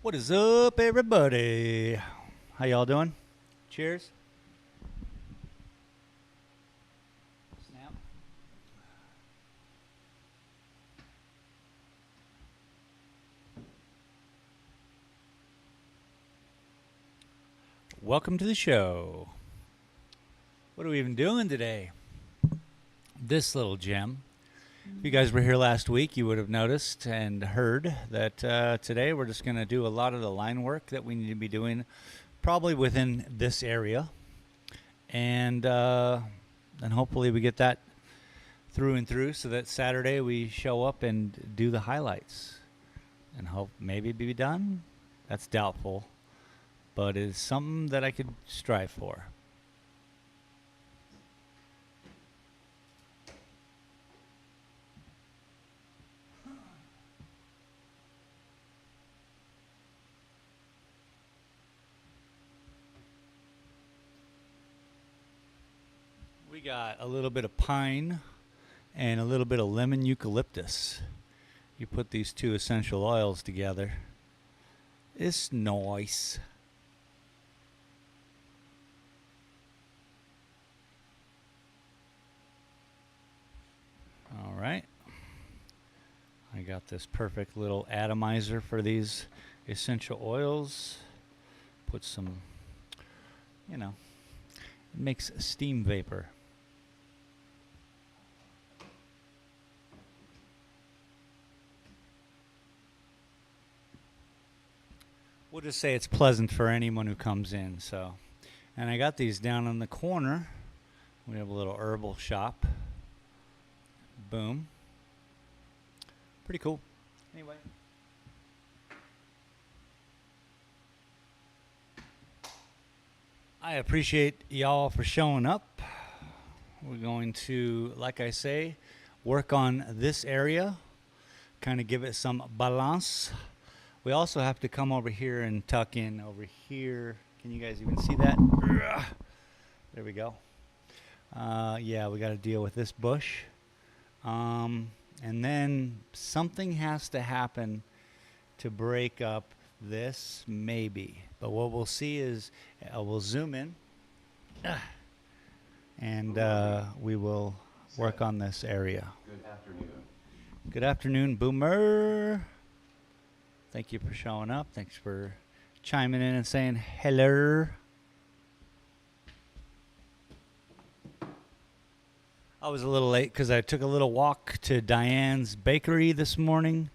What is up, everybody? How y'all doing? Cheers. Snap. Welcome to the show. What are we even doing today? This little gem. If you guys were here last week, you would have noticed and heard that today we're just going to do a lot of the line work that we need to be doing probably within this area. And hopefully we get that through and through so that Saturday we show up and do the highlights. And hope maybe be done. That's doubtful. But it's something that I could strive for. We got a little bit of pine and a little bit of lemon eucalyptus. You put these two essential oils together. It's nice. All right. I got this perfect little atomizer for these essential oils. Put some, it makes steam vapor. We'll just say it's pleasant for anyone who comes in. So, and I got these down in the corner. We have a little herbal shop. Boom. Pretty cool. Anyway. I appreciate y'all for showing up. We're going to, like I say, work on this area, kind of give it some balance. We also have to come over here and tuck in over here. Can you guys even see that? There we go. Yeah, we got to deal with this bush. And then something has to happen to break up this, maybe. But what we'll see is we'll zoom in. And we will work on this area. Good afternoon. Good afternoon, Boomer. Thank you for showing up. Thanks for chiming in and saying hello. I was a little late because I took a little walk to Diane's Bakery this morning.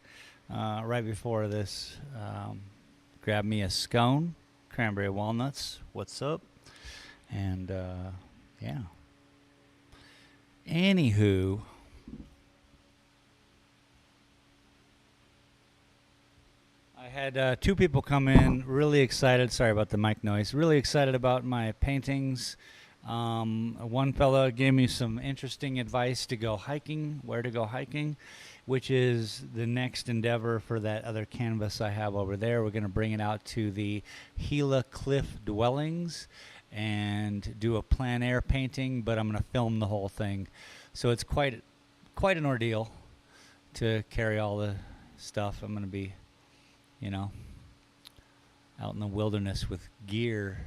Right before this, grabbed me a scone, cranberry walnuts. What's up? And yeah. Anywho. I had two people come in really excited. Sorry about the mic noise. Really excited about my paintings. One fellow gave me some interesting advice to go hiking, where to go hiking, which is the next endeavor for that other canvas I have over there. We're going to bring it out to the Gila Cliff Dwellings and do a plein air painting, but I'm going to film the whole thing. So it's quite an ordeal to carry all the stuff. I'm going to be out in the wilderness with gear.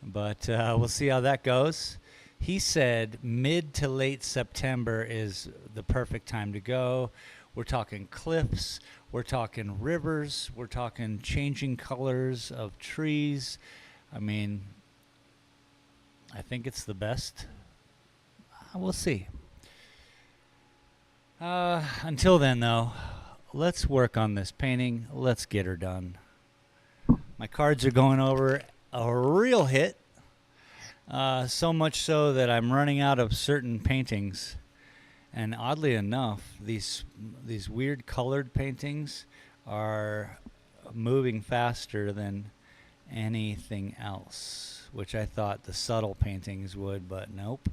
But we'll see how that goes. He said mid to late September is the perfect time to go. We're talking cliffs. We're talking rivers. We're talking changing colors of trees. I mean, I think it's the best. We'll see. Until then, though, let's work on this painting. Let's get her done. My cards are going over a real hit. So much so that I'm running out of certain paintings. And oddly enough, these weird colored paintings are moving faster than anything else, which I thought the subtle paintings would, but nope.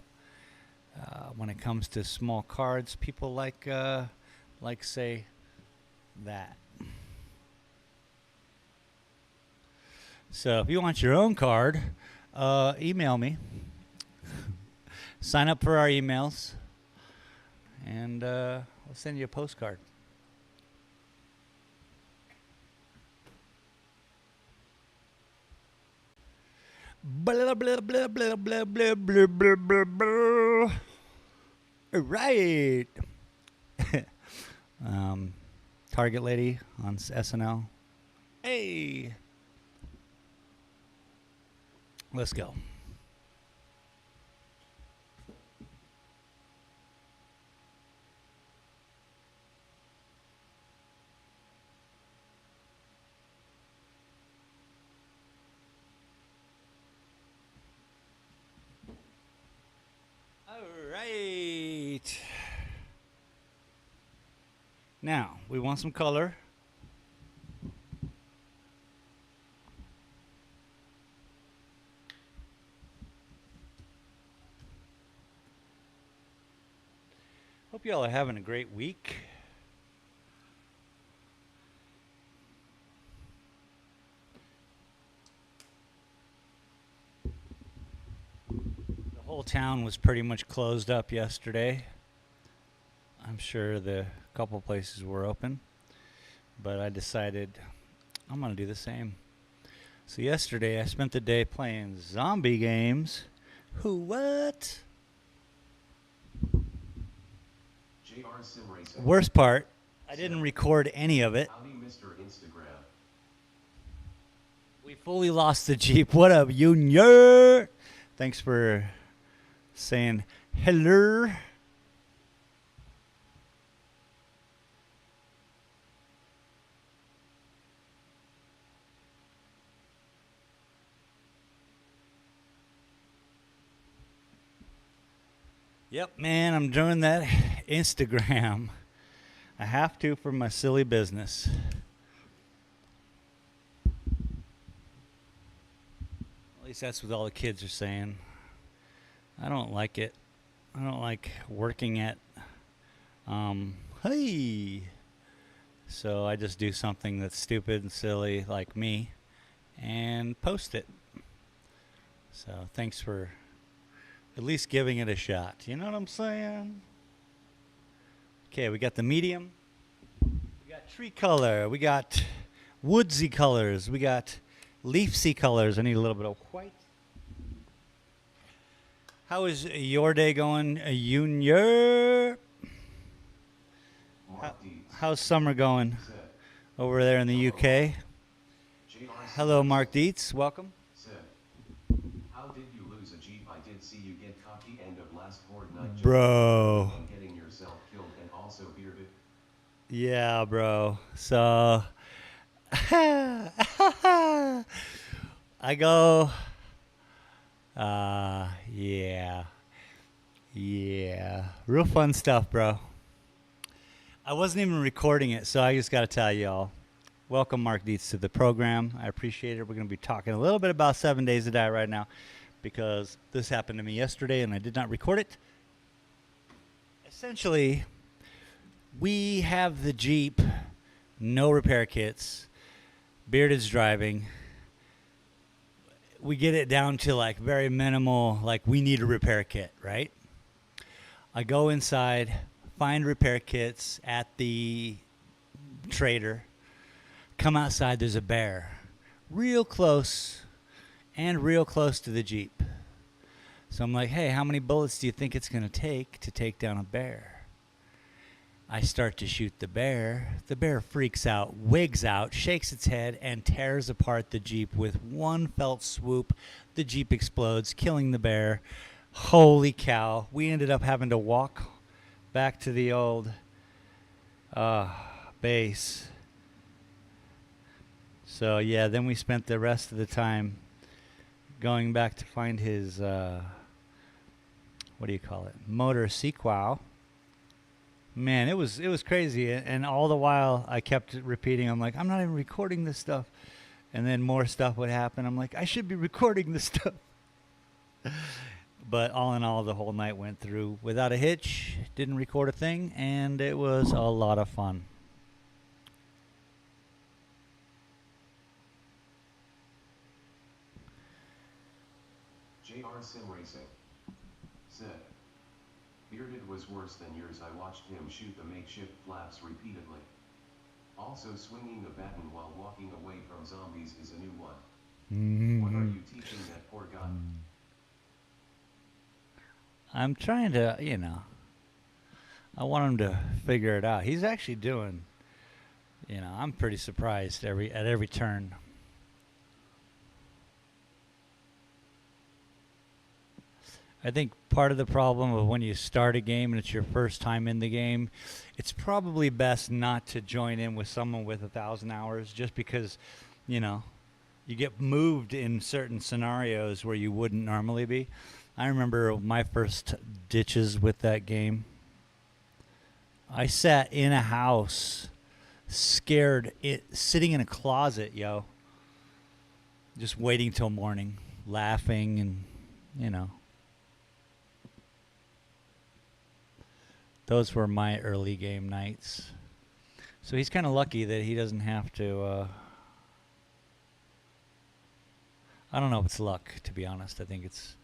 When it comes to small cards, people like say that. So if you want your own card, email me. Sign up for our emails, and we'll send you a postcard. Blah, blah, blah, blah, blah, blah, blah, blah, blah, blah. All right. um, Target lady on SNL. Hey, let's go. All right. Now, we want some color. Hope y'all are having a great week. The whole town was pretty much closed up yesterday. I'm sure the couple places were open, but I decided I'm going to do the same. So yesterday I spent the day playing zombie games. Who what? Worst part, I didn't record any of it. Howdy, Mr. Instagram. We fully lost the Jeep. What up, Junior? Thanks for saying hello. Yep, man, I'm doing that Instagram. I have to for my silly business. At least that's what all the kids are saying. I don't like it. I don't like working at, hey. So I just do something that's stupid and silly like me and post it. So thanks for at least giving it a shot. You know what I'm saying? Okay, we got the medium. We got tree color. We got woodsy colors. We got leafy colors. I need a little bit of white. How is your day going, Junior? How's summer going over there in the UK? Hello, Mark Dietz. Welcome. How did you lose a Jeep? I did see you get cocky end of last fortnight. Bro. And getting yourself killed and also bearded. Yeah, bro. So I go yeah. Real fun stuff, bro. I wasn't even recording it, so I just got to tell y'all. Welcome, Mark Dietz, to the program. I appreciate it. We're going to be talking a little bit about 7 Days to Die right now because this happened to me yesterday and I did not record it. Essentially, we have the Jeep, no repair kits, Bearded's driving. We get it down to like very minimal, like we need a repair kit, right? I go inside, find repair kits at the trader. Come outside, there's a bear. Real close to the Jeep. So I'm like, hey, how many bullets do you think it's going to take down a bear? I start to shoot the bear. The bear freaks out, wigs out, shakes its head, and tears apart the Jeep with one felt swoop. The Jeep explodes, killing the bear. Holy cow. We ended up having to walk back to the old base. So, yeah, then we spent the rest of the time going back to find his, motor sequel. Man, it was crazy, and all the while I kept repeating, I'm like, I'm not even recording this stuff. And then more stuff would happen. I'm like, I should be recording this stuff. But all in all, the whole night went through without a hitch, didn't record a thing, and it was a lot of fun. JR Sim Racing said, bearded was worse than yours. I watched him shoot the makeshift flaps repeatedly. Also swinging the baton while walking away from zombies is a new one. What are Mm-hmm. you teaching that poor guy? I'm trying to, I want him to figure it out. He's actually doing, I'm pretty surprised at every turn. I think part of the problem of when you start a game and it's your first time in the game, it's probably best not to join in with someone with 1,000 hours, just because, you know, you get moved in certain scenarios where you wouldn't normally be. I remember my first ditches with that game. I sat in a house, scared, sitting in a closet, just waiting till morning, laughing and, you know. Those were my early game nights. So he's kind of lucky that he doesn't have to. I don't know if it's luck, to be honest. I think it's.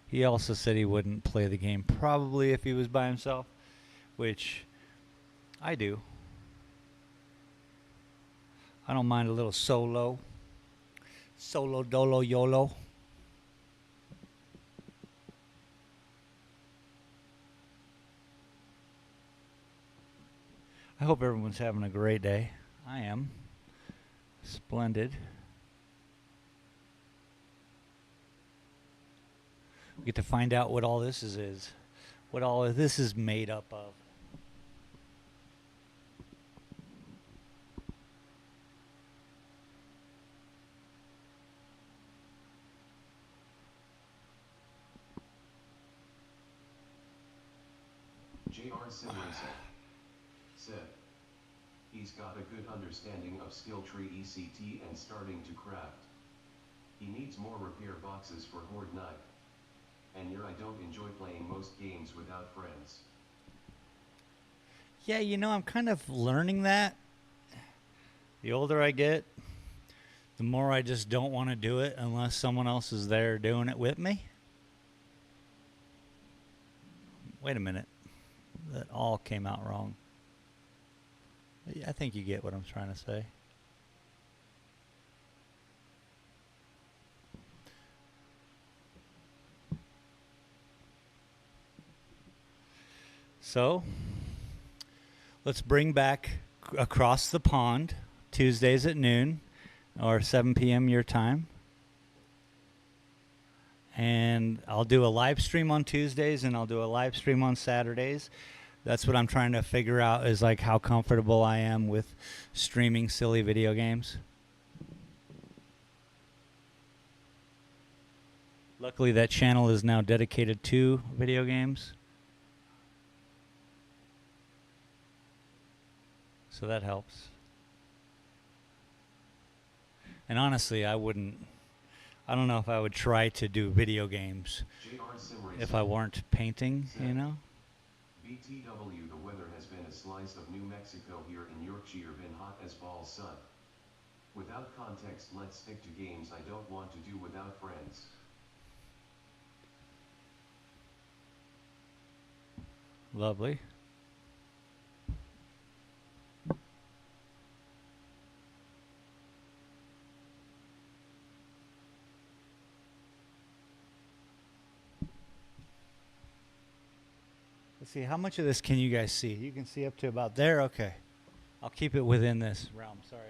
He also said he wouldn't play the game probably if he was by himself, which I do. I don't mind a little solo. Solo dolo yolo. I hope everyone's having a great day. I am. Splendid. We get to find out what all this is. What all of this is made up of. J.R. Simonson said. He's got a good understanding of skill tree ECT and starting to craft. He needs more repair boxes for Horde Knife. And I don't enjoy playing most games without friends. Yeah, I'm kind of learning that. The older I get, the more I just don't want to do it unless someone else is there doing it with me. Wait a minute. That all came out wrong. I think you get what I'm trying to say. So, let's bring back Across the Pond, Tuesdays at noon, or 7 p.m. your time. And I'll do a live stream on Tuesdays and I'll do a live stream on Saturdays. That's what I'm trying to figure out, is like how comfortable I am with streaming silly video games. Luckily, that channel is now dedicated to video games. So that helps. And honestly, I don't know if I would try to do video games if I weren't painting, BTW, the weather has been a slice of New Mexico here in Yorkshire, been hot as balls, son. Without context, let's stick to games I don't want to do without friends. Lovely. Let's see, how much of this can you guys see? You can see up to about there? Okay. I'll keep it within this realm, sorry.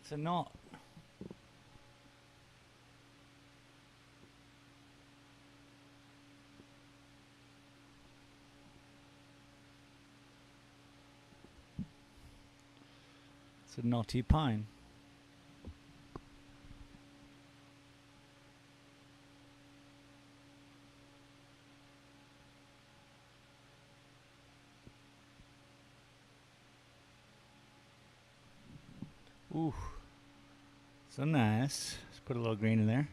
It's a knot. It's a knotty pine. Ooh, so nice. Let's put a little green in there.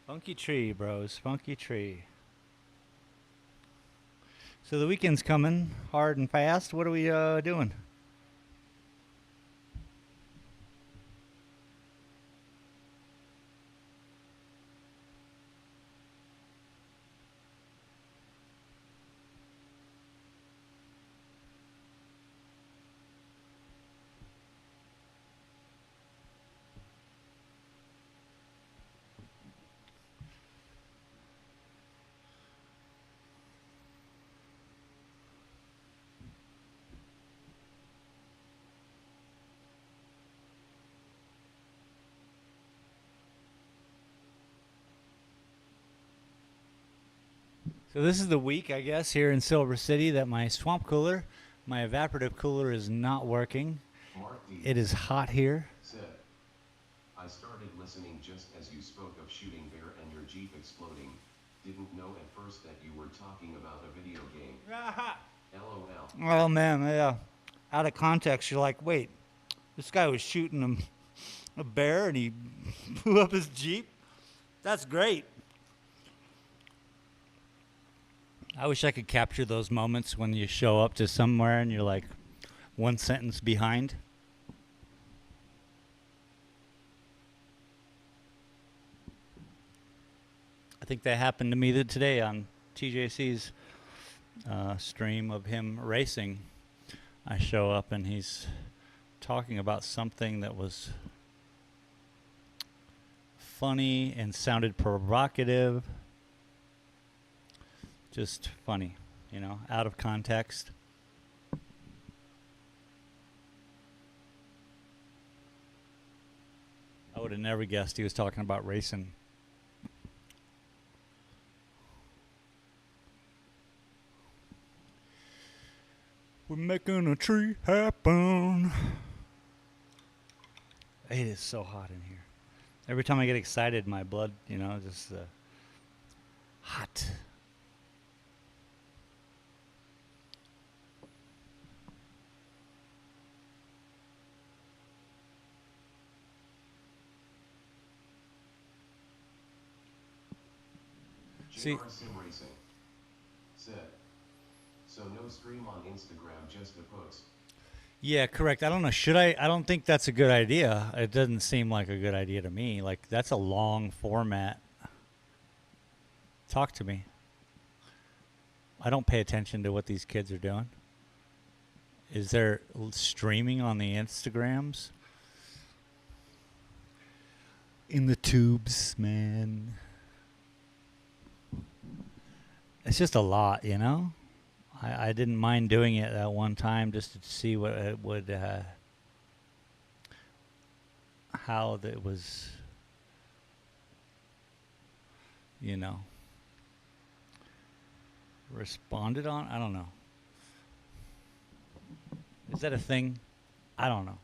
Funky tree, bros. Funky tree. So the weekend's coming hard and fast. What are we doing? So this is the week, I guess, here in Silver City that my swamp cooler, my evaporative cooler is not working. Mark D. It is hot here. Said, I started listening just as you spoke of shooting bear and your Jeep exploding. Didn't know at first that you were talking about a video game. LOL. Oh man, yeah. Out of context, you're like, wait, this guy was shooting a bear and he blew up his Jeep? That's great. I wish I could capture those moments when you show up to somewhere and you're like one sentence behind. I think that happened to me today on TJC's stream of him racing. I show up and he's talking about something that was funny and sounded provocative. Just funny, you know, out of context. I would have never guessed he was talking about racing. We're making a tree happen. It is so hot in here. Every time I get excited, my blood, you know, just hot. See, JR Sim Racing said, so no stream on Instagram, just a post. yeah, correct. I don't know. Should I? I don't think that's a good idea. It doesn't seem like a good idea to me. Like, that's a long format. Talk to me. I don't pay attention to what these kids are doing. Is there streaming on the Instagrams? In the tubes, man. It's just a lot, you know? I didn't mind doing it that one time just to see what it would, how that was, you know, responded on. I don't know. Is that a thing? I don't know.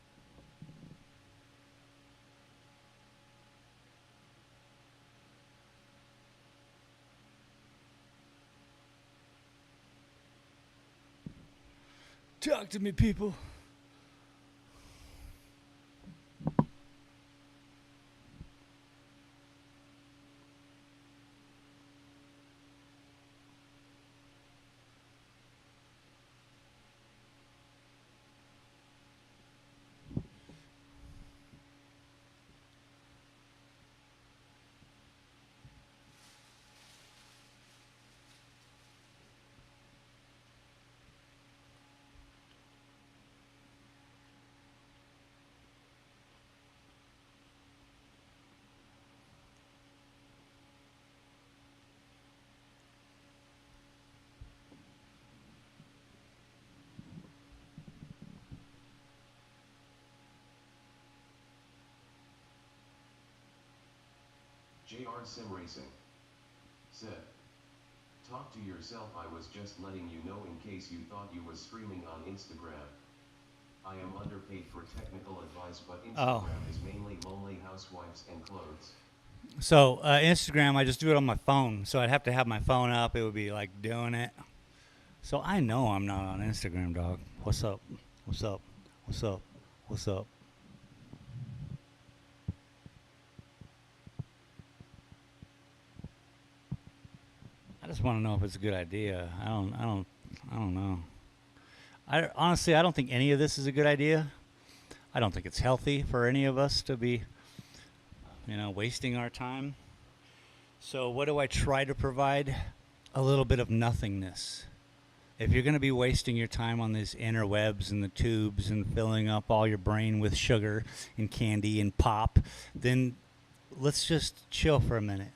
Talk to me, people. JR Sim Racing said, talk to yourself. I was just letting you know in case you thought you was streaming on Instagram. I am underpaid for technical advice, but Oh, Instagram is mainly lonely housewives and clothes. so Instagram, I just do it on my phone. So I'd have to have my phone up. It would be like doing it. So I know I'm not on Instagram, dog. What's up? What's up? What's up? What's up? I just want to know if it's a good idea. I don't know. Honestly, I don't think any of this is a good idea. I don't think it's healthy for any of us to be, wasting our time. So what do I try to provide? A little bit of nothingness. If you're going to be wasting your time on these interwebs and the tubes and filling up all your brain with sugar and candy and pop, then let's just chill for a minute.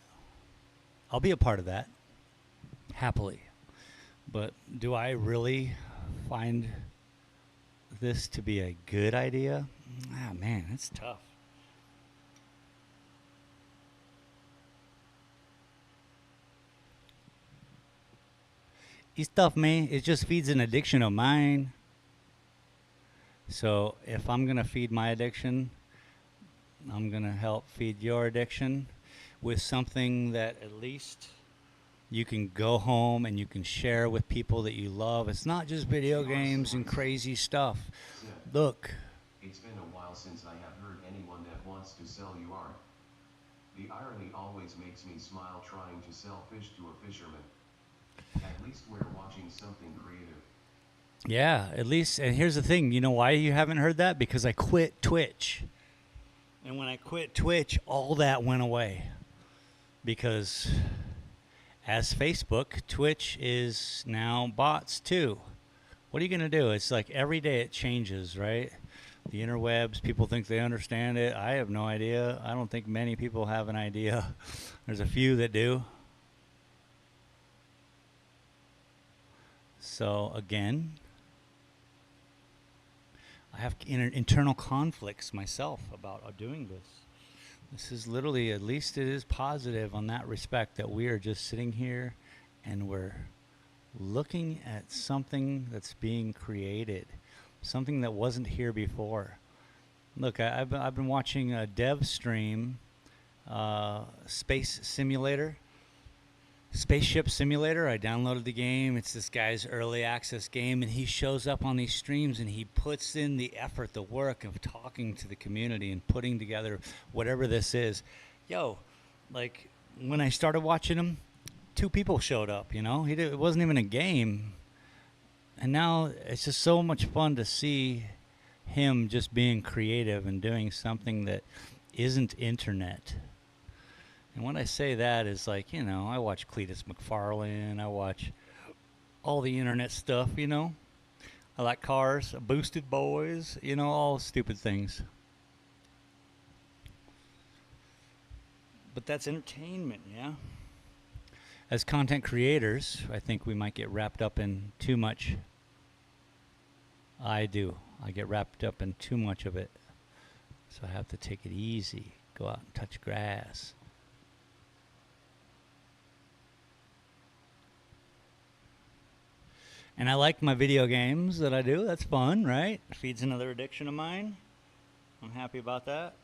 I'll be a part of that, happily. But do I really find this to be a good idea? Ah, man, it's tough. It's tough, man. It just feeds an addiction of mine. So if I'm going to feed my addiction, I'm going to help feed your addiction with something that at least you can go home and you can share with people that you love. It's not just video games and crazy stuff. Sip. Look, It's been a while since I have heard anyone that wants to sell you art. The irony always makes me smile trying to sell fish to a fisherman. At least we're watching something creative. yeah, at least, and here's the thing, you know why you haven't heard that? Because I quit Twitch. And when I quit Twitch, all that went away. Because as Facebook, Twitch is now bots too. What are you going to do? It's like every day it changes, right? The interwebs, people think they understand it. I have no idea. I don't think many people have an idea. There's a few that do. So, again, I have internal conflicts myself about doing this. This is literally, at least it is positive on that respect, that we are just sitting here and we're looking at something that's being created, something that wasn't here before. Look, I've been watching a dev stream, Space Simulator. Spaceship Simulator. I downloaded the game. It's this guy's early access game, and he shows up on these streams and he puts in the effort, the work of talking to the community and putting together whatever this is. Yo, like when I started watching him, two people showed up. It wasn't even a game, and now it's just so much fun to see him just being creative and doing something that isn't internet. And when I say that is like, I watch Cletus McFarlane, I watch all the internet stuff. I like cars, Boosted Boys, all stupid things. But that's entertainment, yeah? As content creators, I think we might get wrapped up in too much. I do. I get wrapped up in too much of it. So I have to take it easy, go out and touch grass. And I like my video games that I do. That's fun, right? Feeds another addiction of mine. I'm happy about that.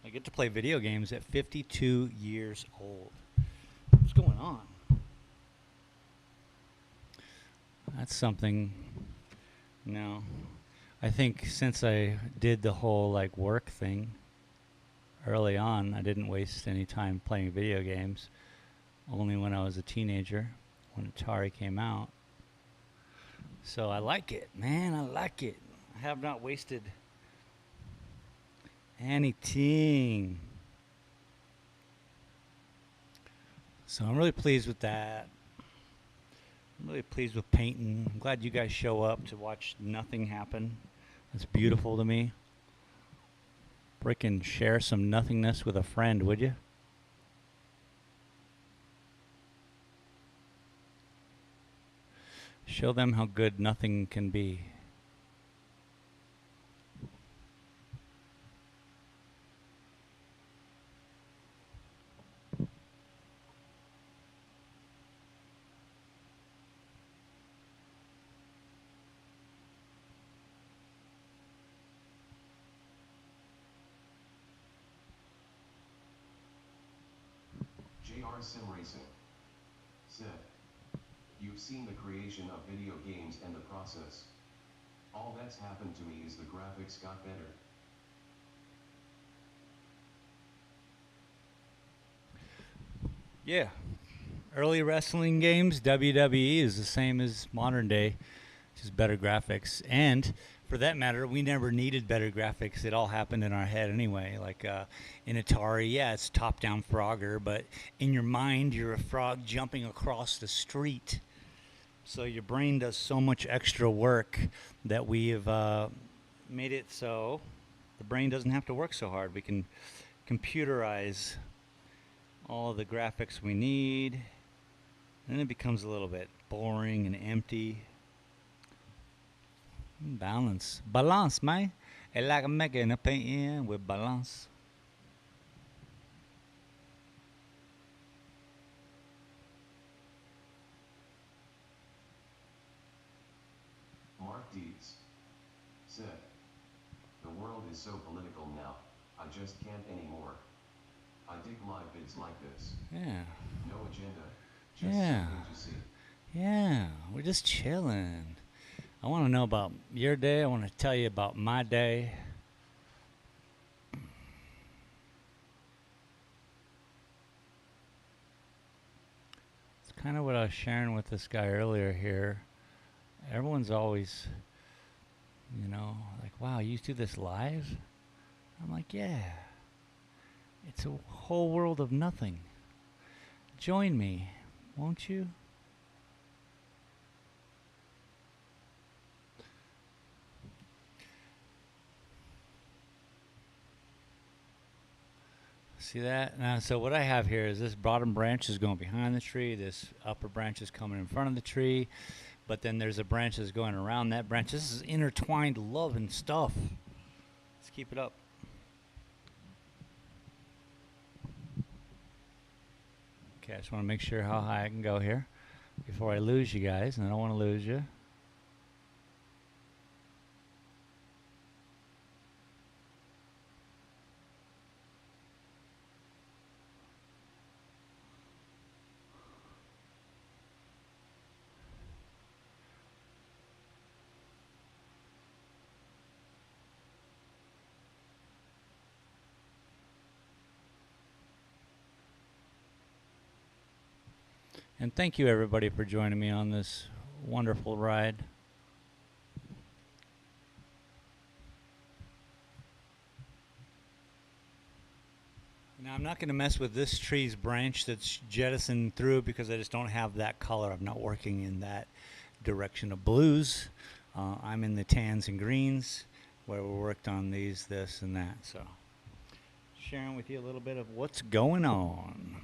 I get to play video games at 52 years old. What's going on? That's something. I think since I did the whole work thing early on, I didn't waste any time playing video games. Only when I was a teenager, when Atari came out. So I like it, man. I like it. I have not wasted anything. So I'm really pleased with that. I'm really pleased with painting. I'm glad you guys show up to watch nothing happen. That's beautiful to me. Frickin' share some nothingness with a friend, would you? Show them how good nothing can be. JR Sim Racing. Said. You've seen the creation of video games and the process. All that's happened to me is the graphics got better. Yeah. Early wrestling games, WWE is the same as modern day, just better graphics. And for that matter, we never needed better graphics. It all happened in our head anyway. Like in Atari, yeah, it's top-down Frogger, but in your mind, you're a frog jumping across the street. So your brain does so much extra work that we have made it so the brain doesn't have to work so hard. We can computerize all of the graphics we need. Then it becomes a little bit boring and empty. Balance. Balance, man. It's like making a painting with balance. Mark Deeds. Said. The world is so political now, I just can't anymore. I dig live vids like this. Yeah. No agenda, just Yeah. something to see. Yeah. We're just chilling. I want to know about your day. I want to tell you about my day. It's kind of what I was sharing with this guy earlier here. Everyone's always, like, wow, you do this live? I'm like, yeah. It's a whole world of nothing. Join me, won't you? See that? Now, so what I have here is this bottom branch is going behind the tree. This upper branch is coming in front of the tree. But then there's a branch that's going around that branch. This is intertwined love and stuff. Let's keep it up. Okay, I just want to make sure how high I can go here before I lose you guys, and I don't want to lose you. And thank you, everybody, for joining me on this wonderful ride. Now, I'm not going to mess with this tree's branch that's jettisoned through because I just don't have that color. I'm not working in that direction of blues. I'm in the tans and greens where we worked on these, this, and that. So, sharing with you a little bit of what's going on.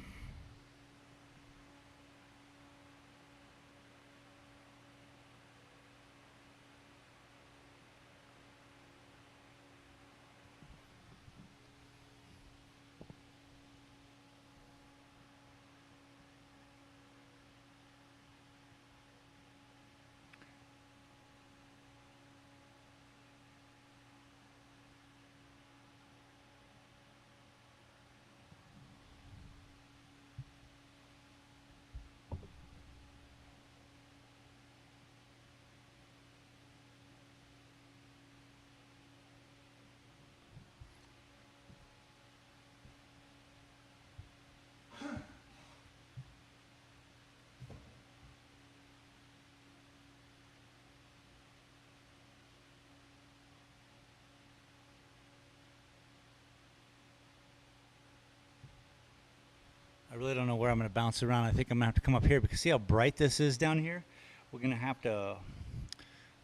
I really don't know where I'm going to bounce around. I think I'm going to have to come up here because see how bright this is down here? We're going to have to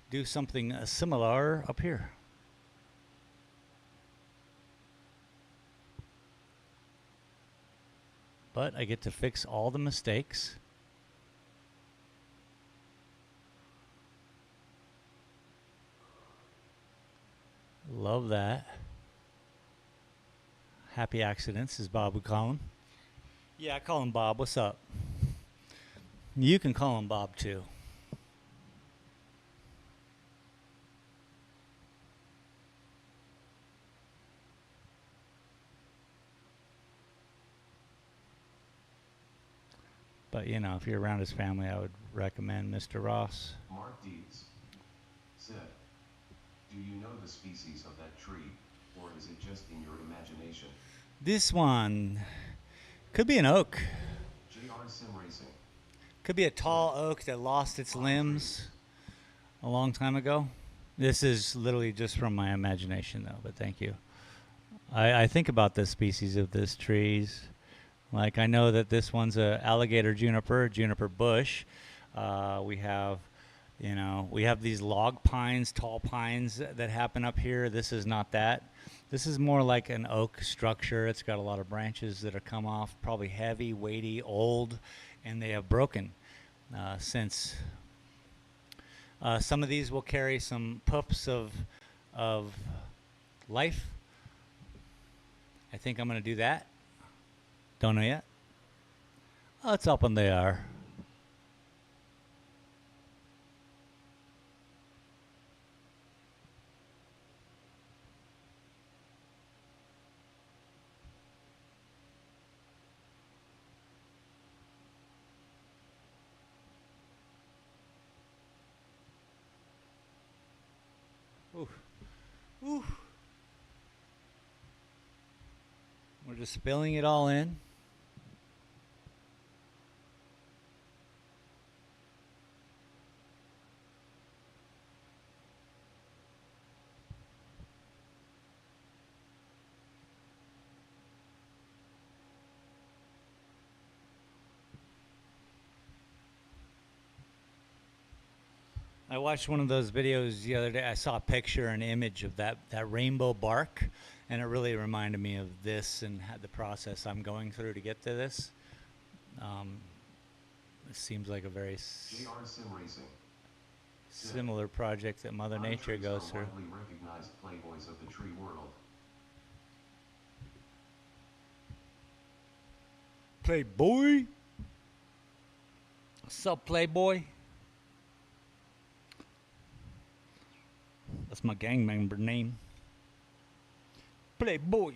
do something similar up here. But I get to fix all the mistakes. Love that. Happy accidents, as Bob would call him. Yeah, I call him Bob. What's up? You can call him Bob too. But you know, if you're around his family, I would recommend Mr. Ross. Mark Deeds said, "Do you know the species of that tree, or is it just in your imagination?" This one could be an oak. JR Sim Racing Could be a said, tall oak that lost its "Palm limbs trees." a long time ago. This is literally just from my imagination, though. But thank you. I think about the species of this trees. Like I know that this one's a alligator juniper bush. We have, you know, we have these log pines, tall pines that happen up here. This is not that. This is more like an oak structure. It's got a lot of branches that have come off, probably heavy, weighty, old, and they have broken since. Some of these will carry some puffs of life. I think I'm going to do that. Don't know yet. Oh, it's up in the air. Ooh. Ooh. We're just filling it all in. I watched one of those videos the other day. I saw a picture, an image of that rainbow bark, and it really reminded me of this and the process I'm going through to get to this. Um, it seems like a very JR Sim Racing said, similar project that Mother "Pine Nature trees goes are through. widely recognized playboys of the tree world." Playboy? What's up, Playboy? That's my gang member name. Playboy.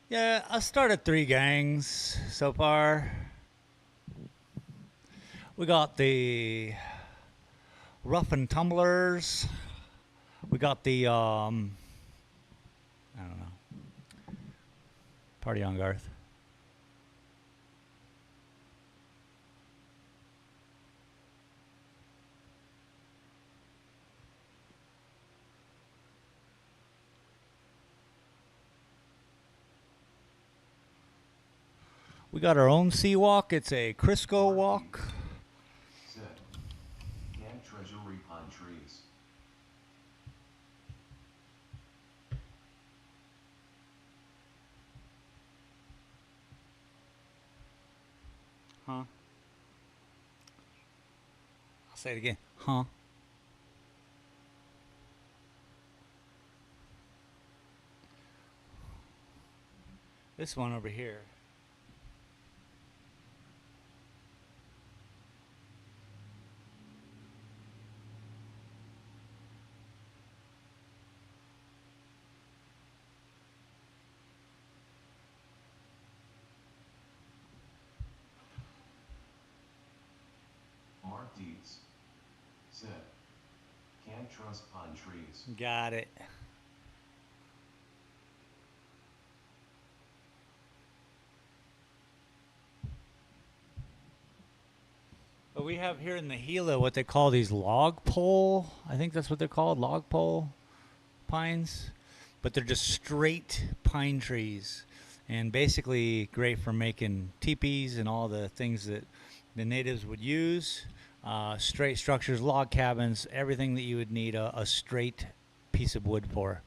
Yeah, I started 3 gangs so far. We got the Rough and Tumblers. We got the I don't know. Party on Garth. We got our own sea walk. It's a Crisco Mark walk. Deeds said, "Camp Treasury Pine Trees." Huh? I'll say it again. Huh? This one over here. Mark Deeds said, "Can't trust pine trees." Got it. But we have here in the Gila what they call these log pole. I think that's what they're called, log pole pines. But they're just straight pine trees. And basically great for making teepees and all the things that the natives would use. Straight structures, log cabins, everything that you would need a straight piece of wood for.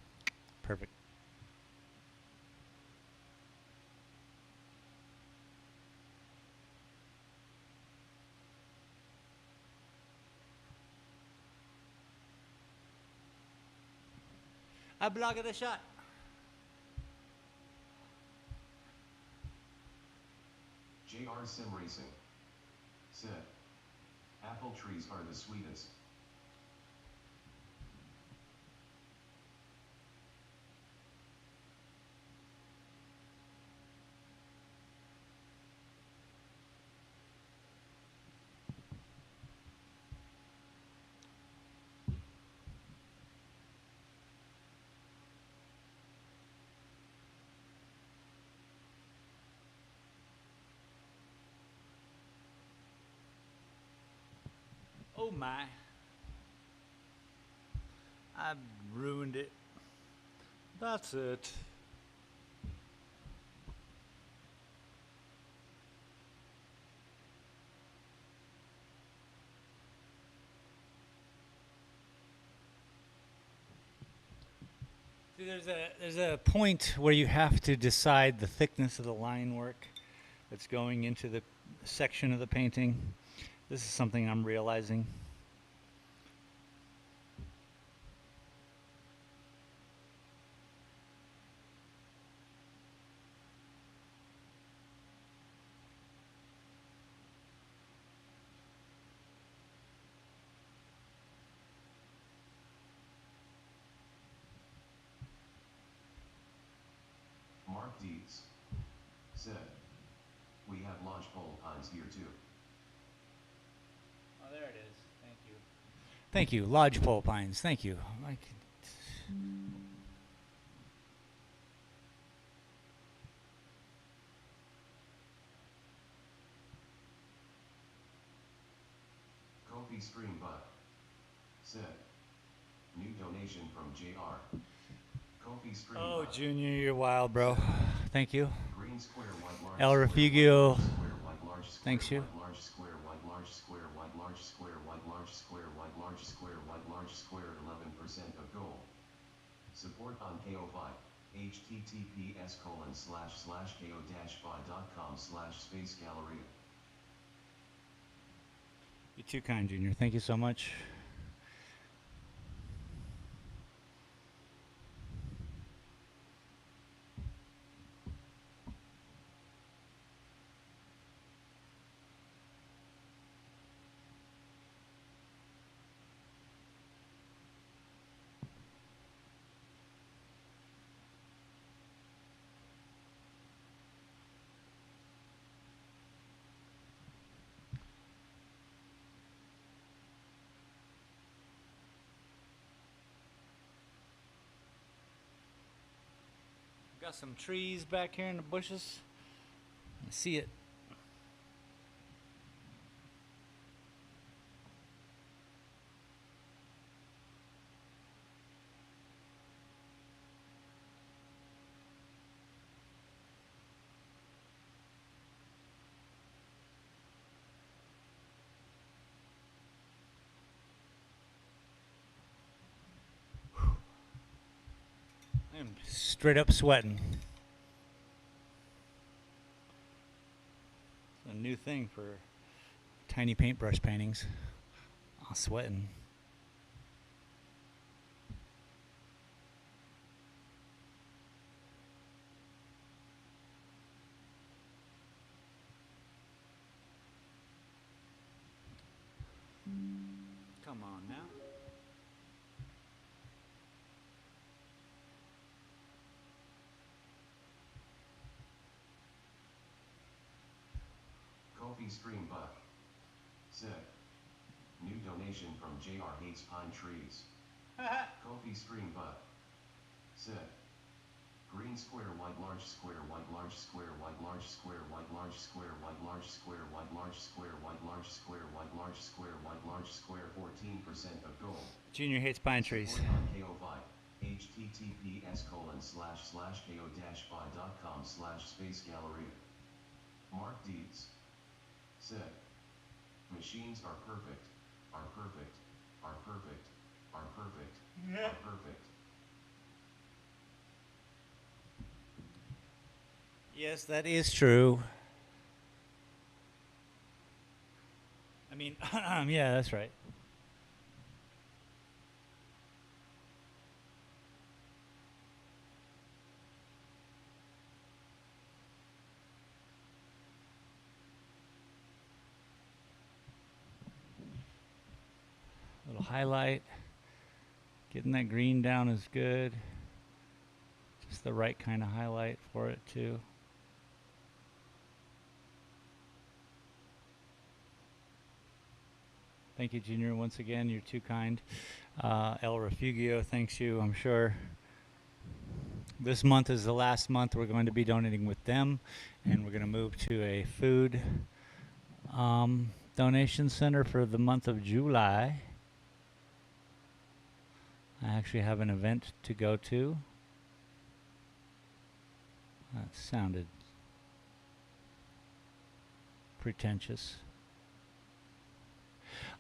Perfect. I blocked the shot. JR Sim Racing said, "Apple trees are the sweetest." Oh my. I've ruined it. That's it. See, there's a point where you have to decide the thickness of the line work that's going into the section of the painting. This is something I'm realizing. Mark Deeds said, we have lodgepole pines here too. Oh, there it is. Thank you. Thank you. Lodgepole pines. Thank you. Kofi Stream Butt said, new donation from JR. Kofi Stream Oh, Butt. Junior, you're wild, bro. Thank you. Green square white large El square, Refugio. white, square white large square, Thanks you. white large square white large square white large square white large square white large square white large square 11% of goal. Support on KO5. https://ko-fi.com/space galleria. You're too kind, Junior. Thank you so much. Got some trees back here in the bushes. I see it. I am straight up sweating. It's a new thing for tiny paintbrush paintings. I'm sweating. Come on now. Kofi Stream Butt said, new donation from JR Hates Pine Trees. Kofi Stream Butt said, green square white large square white large square white large square white large square white large square white large square white large square white large square white large square 14% of goal. Junior hates pine trees. Support on KO5. https://ko-fi.com/space galleria. Mark Deeds said, machines are perfect, are perfect, are perfect, are perfect, are perfect. Yes, that is true. I mean, yeah, that's right. Little highlight. Getting that green down is good. Just the right kind of highlight for it too. Thank you, Junior. Once again, you're too kind. El Refugio thanks you, I'm sure. This month is the last month we're going to be donating with them, and we're going to move to a food donation center for the month of July. I actually have an event to go to. That sounded pretentious.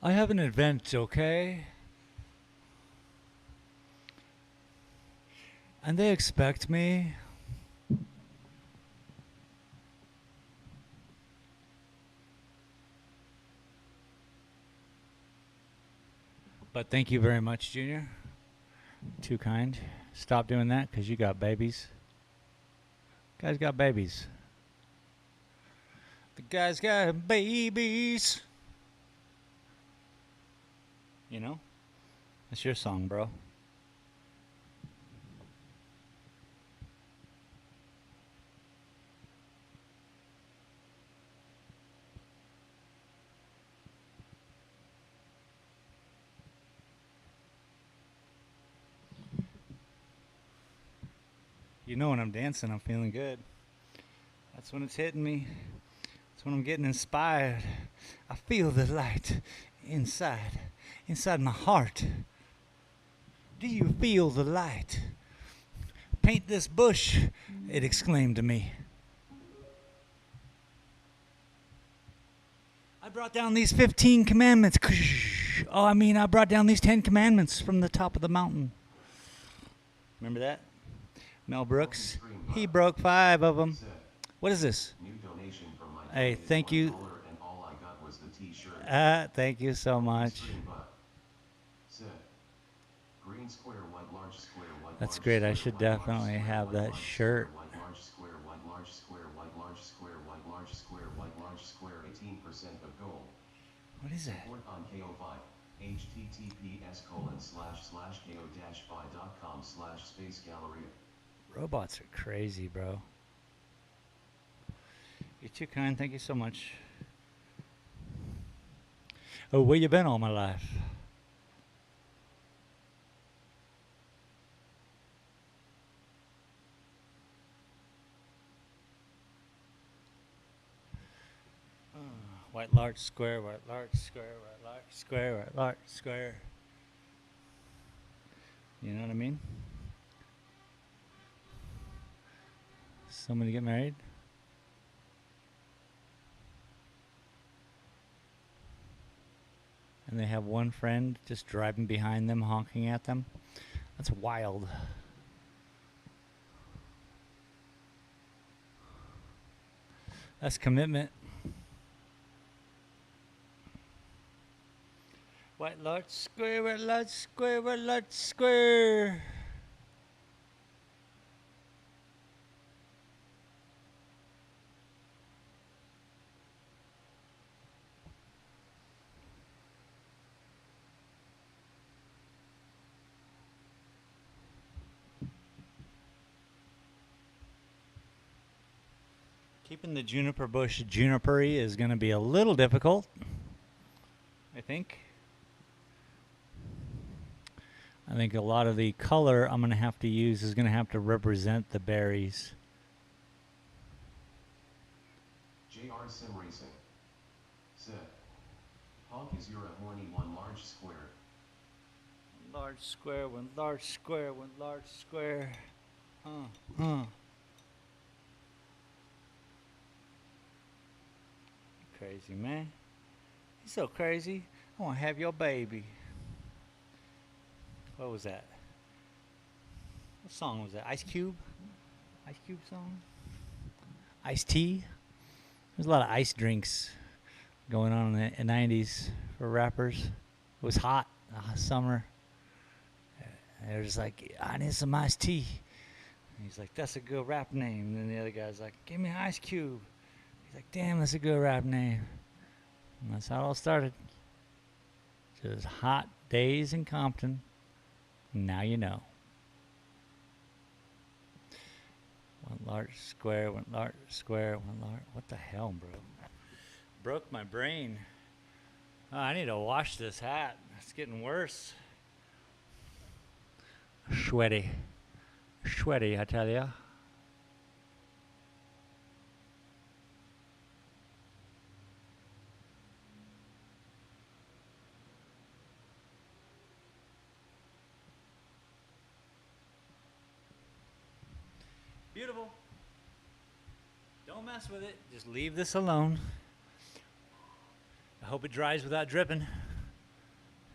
I have an event, okay? And they expect me. But thank you very much, Junior. Too kind. Stop doing that because you got babies. Guys got babies. The guys got babies. You know? That's your song, bro. You know when I'm dancing, I'm feeling good. That's when it's hitting me. That's when I'm getting inspired. I feel the light inside my heart. Do you feel the light? Paint this bush, it exclaimed to me. I brought down these 15 commandments. I brought down these 10 commandments from the top of the mountain. Remember that? Mel Brooks, he broke 5 of them. What is this? New donation from my Hey, thank you. and all I got was the t-shirt. Thank you so much. Green square, white, large square, white, That's large great. square, I should white, large definitely square, have white, that large shirt. Square, white, large square, white, large square, white, large square, white, large square, white, large square, 18% of gold. What is that? Support on KO5. https://ko-fi.com/space-galleria. Robots are crazy, bro. You're too kind. Thank you so much. Oh, where you been all my life? White large square, white large square, white large square, white large square. You know what I mean? Somebody get married? And they have one friend just driving behind them, honking at them. That's wild. That's commitment. White large square, white large square, white large square. Keeping the juniper bush junipery is going to be a little difficult, I think. I think a lot of the color I'm going to have to use is going to have to represent the berries. JR Sim Racing said, honk is you're a horny one large square. Large square, one large square, one large square. Crazy, man. He's so crazy. I want to have your baby. What was that? What song was that? Ice Cube? Ice Cube song? Iced tea? There's a lot of ice drinks going on in the 90s for rappers. It was hot, summer. And they were just like, I need some iced tea. And he's like, that's a good rap name. And then the other guy's like, give me Ice Cube. He's like, damn, that's a good rap name. And that's how it all started. Just hot days in Compton. Now you know. One large square, one large square, one large. What the hell, bro? Broke my brain. Oh, I need to wash this hat. It's getting worse. Sweaty. Sweaty, I tell ya. Beautiful. Don't mess with it. Just leave this alone. I hope it dries without dripping.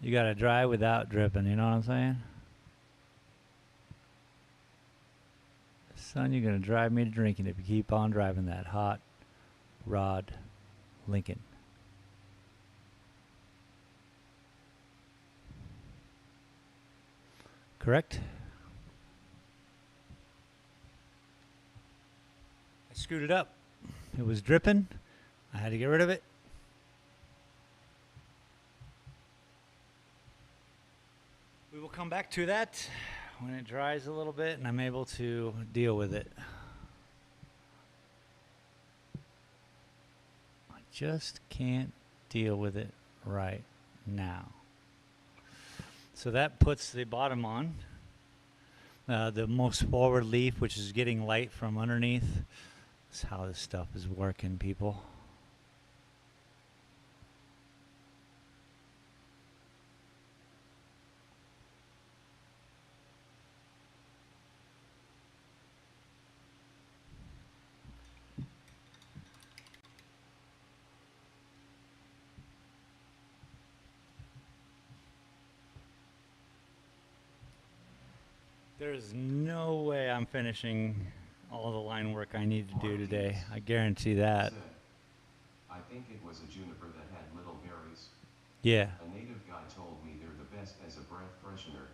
You gotta dry without dripping, you know what I'm saying? Son, you're gonna drive me to drinking if you keep on driving that hot rod Lincoln. Correct? I screwed it up. It was dripping. I had to get rid of it. We will come back to that when it dries a little bit and I'm able to deal with it. I just can't deal with it right now. So that puts the bottom on. The most forward leaf, which is getting light from underneath. That's how this stuff is working, people. There's no way I'm finishing all the line work I need to do today. I guarantee that. I think it was a juniper that had little berries. Yeah. A native guy told me they're the best as a breath freshener,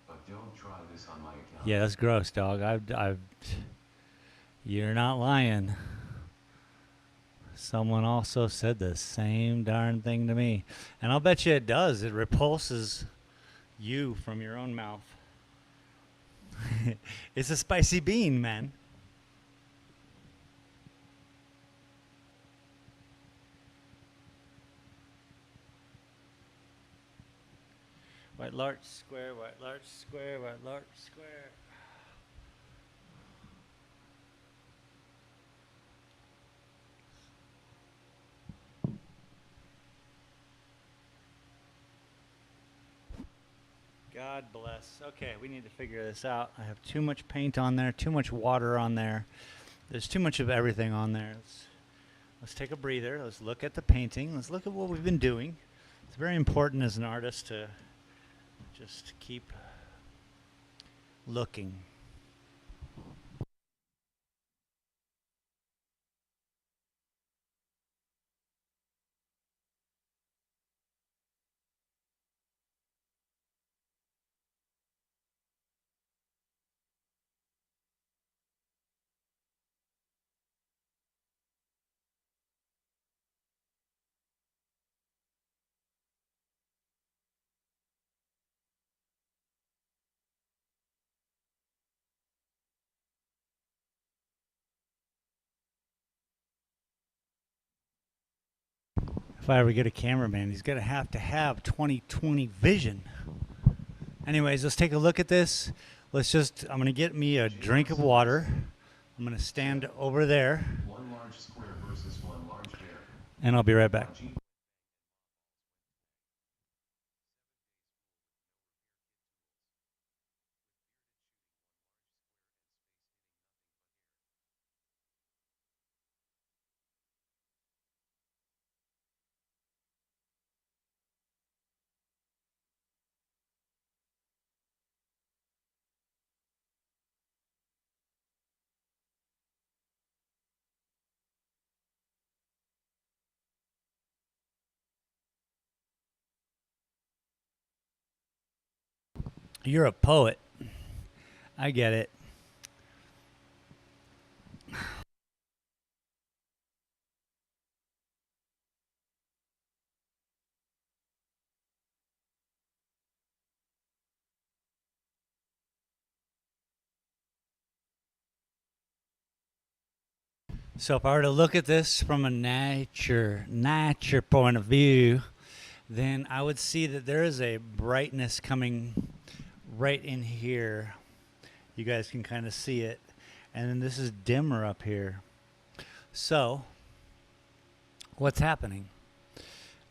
but don't try this on my account. Yeah, that's gross, dog. You're not lying. Someone also said the same darn thing to me. And I'll bet you it does. It repulses you from your own mouth. It's a spicy bean, man. White larch square, white larch square, white larch square. God bless. Okay, we need to figure this out. I have too much paint on there, too much water on there. There's too much of everything on there. Let's take a breather. Let's look at the painting. Let's look at what we've been doing. It's very important as an artist to just keep looking. If I ever get a cameraman, he's gonna have to have 20/20 vision. Anyways, let's take a look at this. I'm gonna get me a drink of water. I'm gonna stand over there. One large square versus one large bear. And I'll be right back. You're a poet. I get it. So if I were to look at this from a nature point of view, then I would see that there is a brightness coming right in here. You guys can kind of see it. And then this is dimmer up here. So what's happening?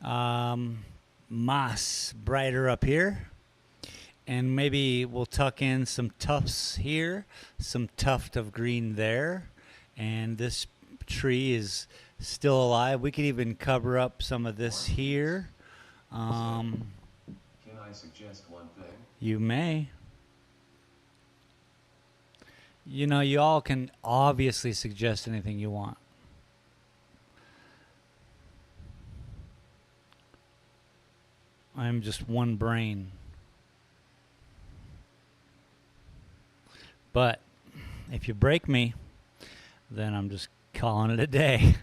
Moss brighter up here And maybe we'll tuck in some tufts here, some tuft of green there, and this tree is still alive. We could even cover up some of this here. Can I suggest one thing? You may. You know, you all can obviously suggest anything you want. I'm just one brain. But if you break me, then I'm just calling it a day.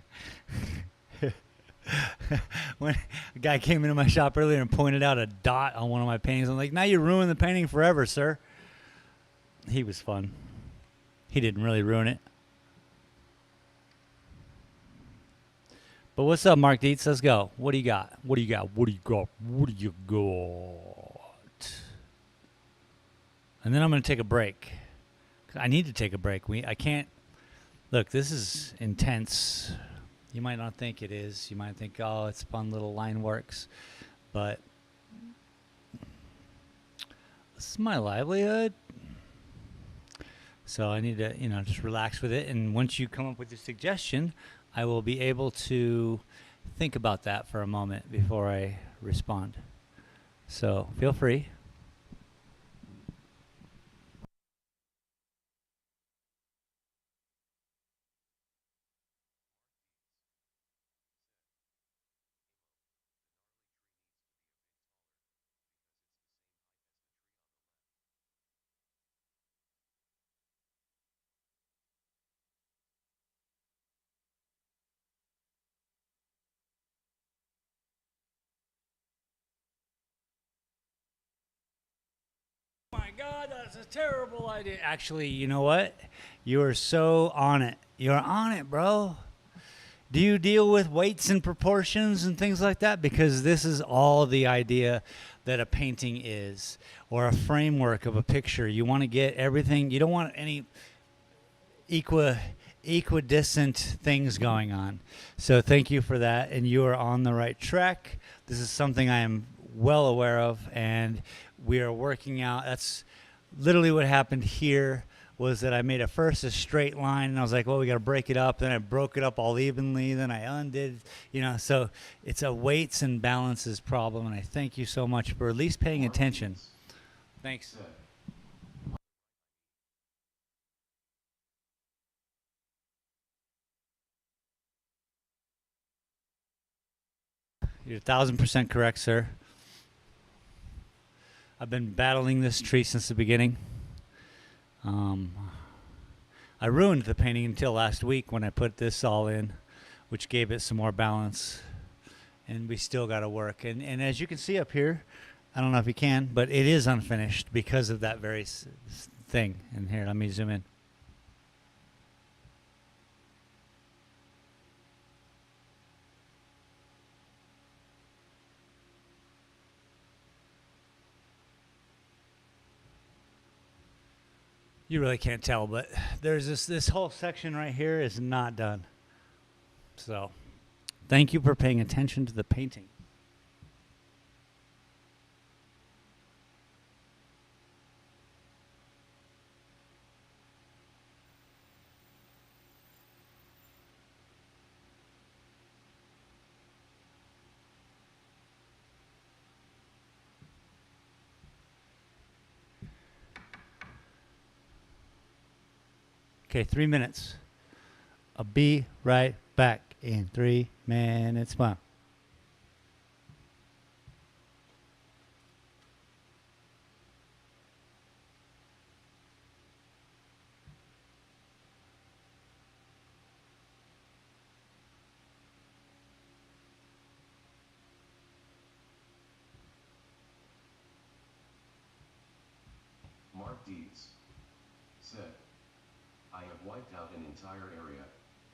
When a guy came into my shop earlier and pointed out a dot on one of my paintings, I'm like, now you ruined the painting forever, sir. He was fun. He didn't really ruin it. But what's up, Mark Dietz? Let's go. What do you got? What do you got? What do you got? What do you got? And then I'm going to take a break. I need to take a break. I can't. Look, this is intense. You might not think it is. You might think, oh, it's fun little line works. But this is my livelihood. So I need to, just relax with it. And once you come up with a suggestion, I will be able to think about that for a moment before I respond. So feel free. My God, that's a terrible idea. Actually, you know what? You are so on it. You're on it, bro. Do you deal with weights and proportions and things like that? Because this is all the idea that a painting is, or a framework of a picture. You want to get everything. You don't want any equidistant things going on. So thank you for that, and you are on the right track. This is something I am well aware of, and we are working out. That's literally what happened here, was that I made first a straight line, and I was like, well, we got to break it up. Then I broke it up all evenly. Then I undid, so it's a weights and balances problem, and I thank you so much for at least paying attention. Thanks. You're 1,000% correct, sir. I've been battling this tree since the beginning. I ruined the painting until last week when I put this all in, which gave it some more balance. And we still got to work. And as you can see up here, I don't know if you can, but it is unfinished because of that very thing. And here, let me zoom in. You really can't tell, but there's this whole section right here is not done. So thank you for paying attention to the painting. Okay, 3 minutes. I'll be right back in 3 minutes. Wow. Mark Dietz said, I have wiped out an entire area,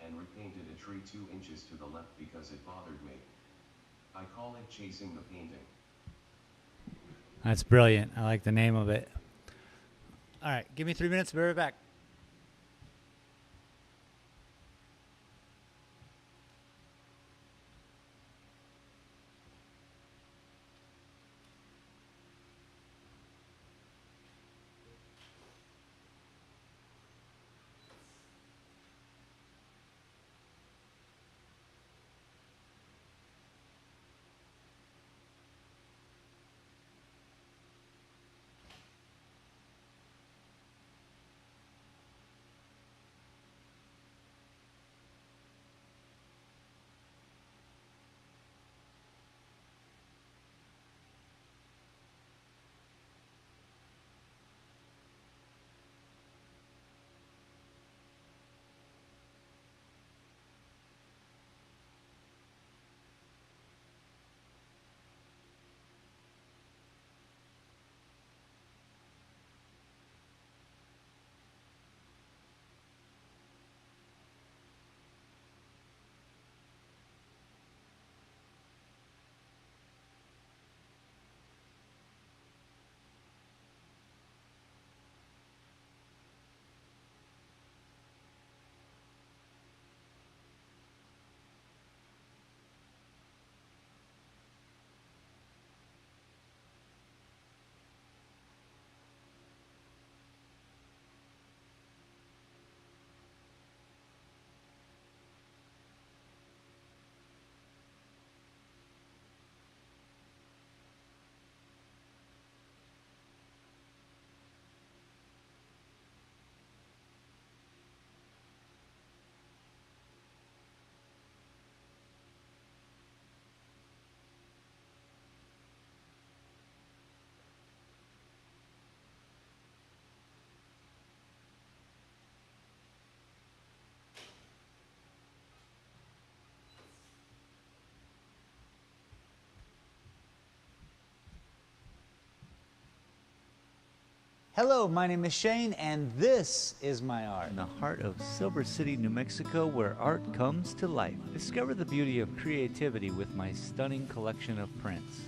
and repainted a tree 2 inches to the left because it bothered me. I call it chasing the painting. That's brilliant. I like the name of it. All right, give me 3 minutes. Be right back. Hello, my name is Shane, and this is my art. In the heart of Silver City, New Mexico, where art comes to life. Discover the beauty of creativity with my stunning collection of prints.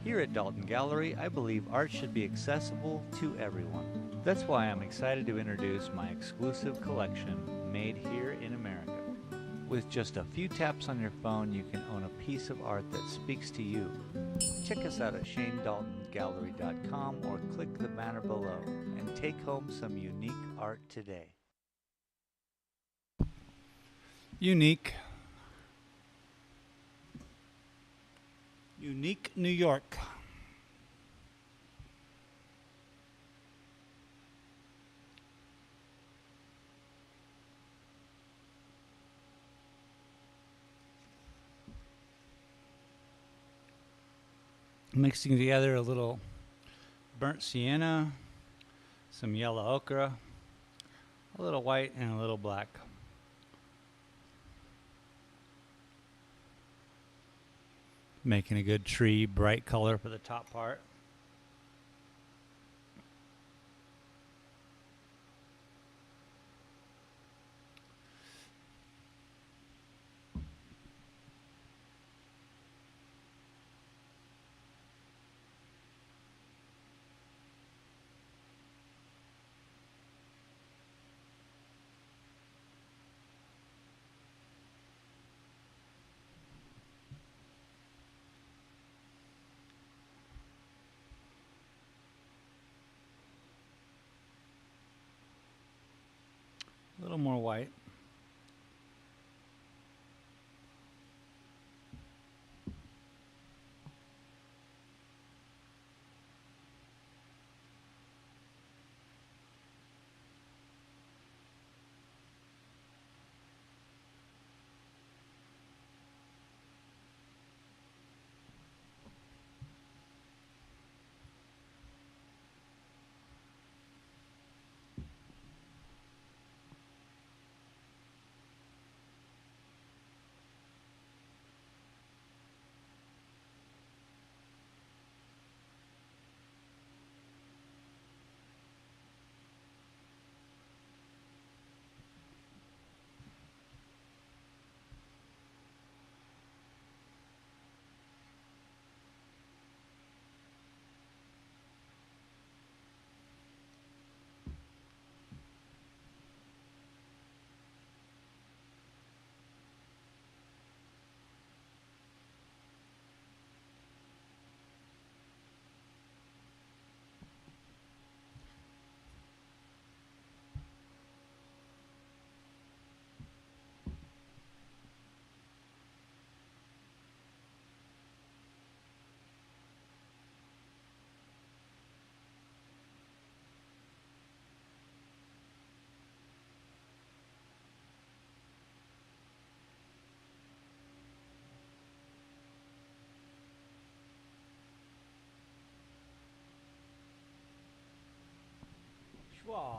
Here at Dalton Gallery, I believe art should be accessible to everyone. That's why I'm excited to introduce my exclusive collection, made here in America. With just a few taps on your phone, you can own a piece of art that speaks to you. Check us out at shanedaltongallery.com or click the banner below and take home some unique art today. Unique. Unique, New York. Mixing together a little burnt sienna, some yellow ochre, a little white, and a little black. Making a good tree bright color for the top part. A little more white. Schwa.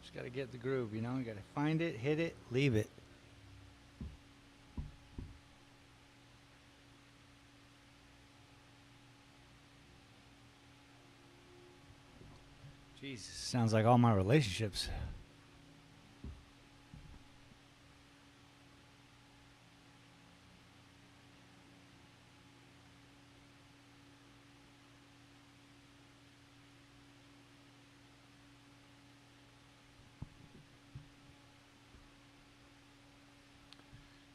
Just got to get the groove, you know. You got to find it, hit it, leave it. Jesus, sounds like all my relationships.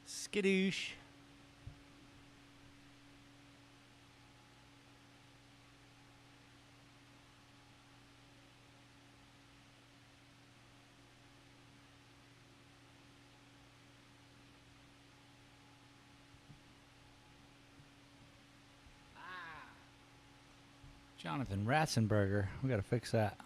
Skadoosh. Jonathan Ratzenberger. We got to fix that.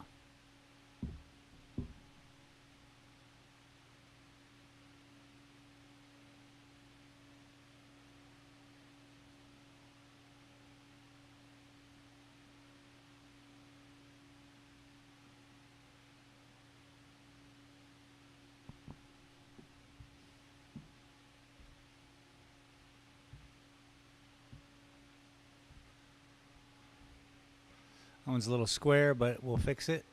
That one's a little square, but we'll fix it.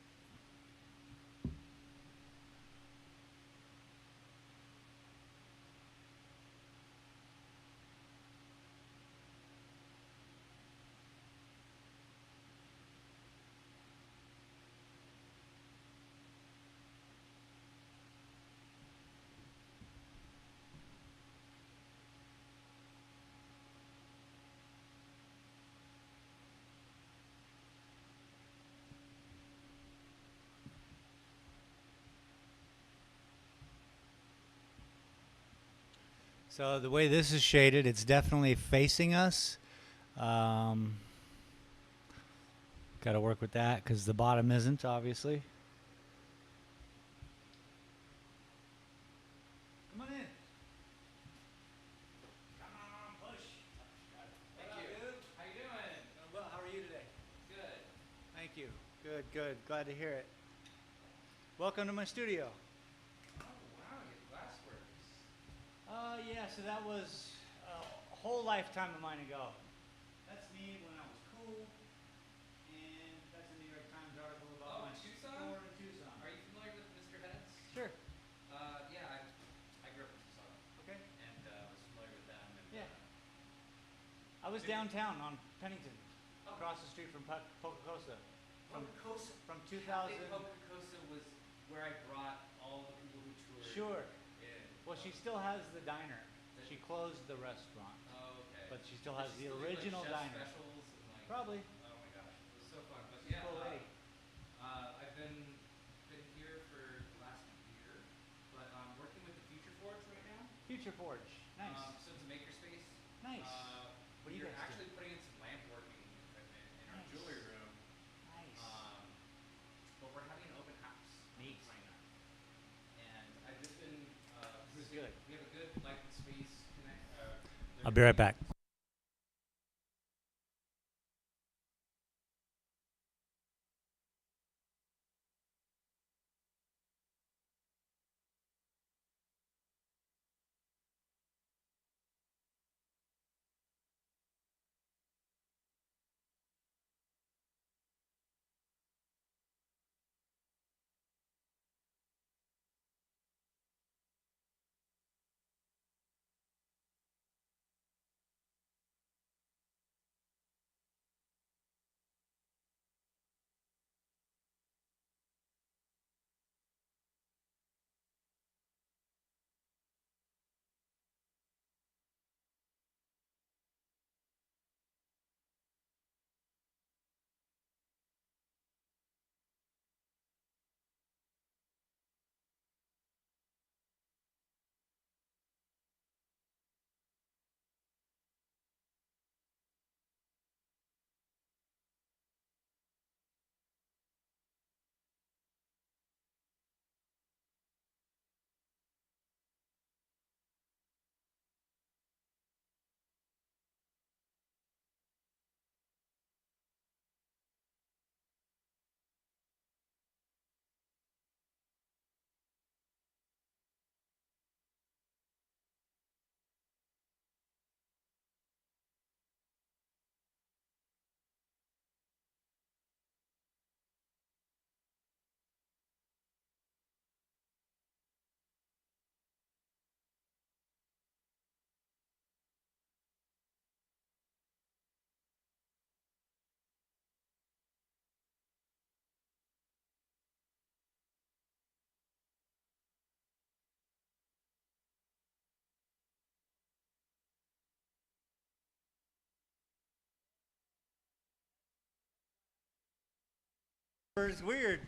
So the way this is shaded, it's definitely facing us. Um, Got to work with that because the bottom isn't, obviously. Come on in. Come on, push. Thank you. Dude? How you doing? Well, how are you today? Good. Thank you. Good, good. Glad to hear it. Welcome to my studio. Oh wow, you have Glassworks. Yeah, so that was a whole lifetime of mine ago. That's me when I was cool, and that's a New York Times article about my Tucson? store in Tucson. Are you familiar with Mr. Heads? Sure. Yeah, I grew up in Tucson Okay. and was familiar with them. And Yeah. I was downtown on Pennington, Oh. across the street from Pocacosa. Pocacosa. From Cafe 2000. Pocacosa was where I brought all the people who toured. Sure. In. Well, she still has the diner. She closed the restaurant, Oh, okay. but she still has Does she the still do, original like, chef diner. specials and like. Probably. Oh my gosh, it was so fun. But She's a yeah, cool lady. I've been here for the last year, but working with the Future Forge right now. Future Forge. Nice. So it's a makerspace. Nice. What do you We're guys do? actually putting in some lamp working equipment in our Nice. jewelry room. Nice. But we're having an open house on Neat. the 29th. And I've just been This is good. we have a good light and space connect. I'll be right back. It's weird.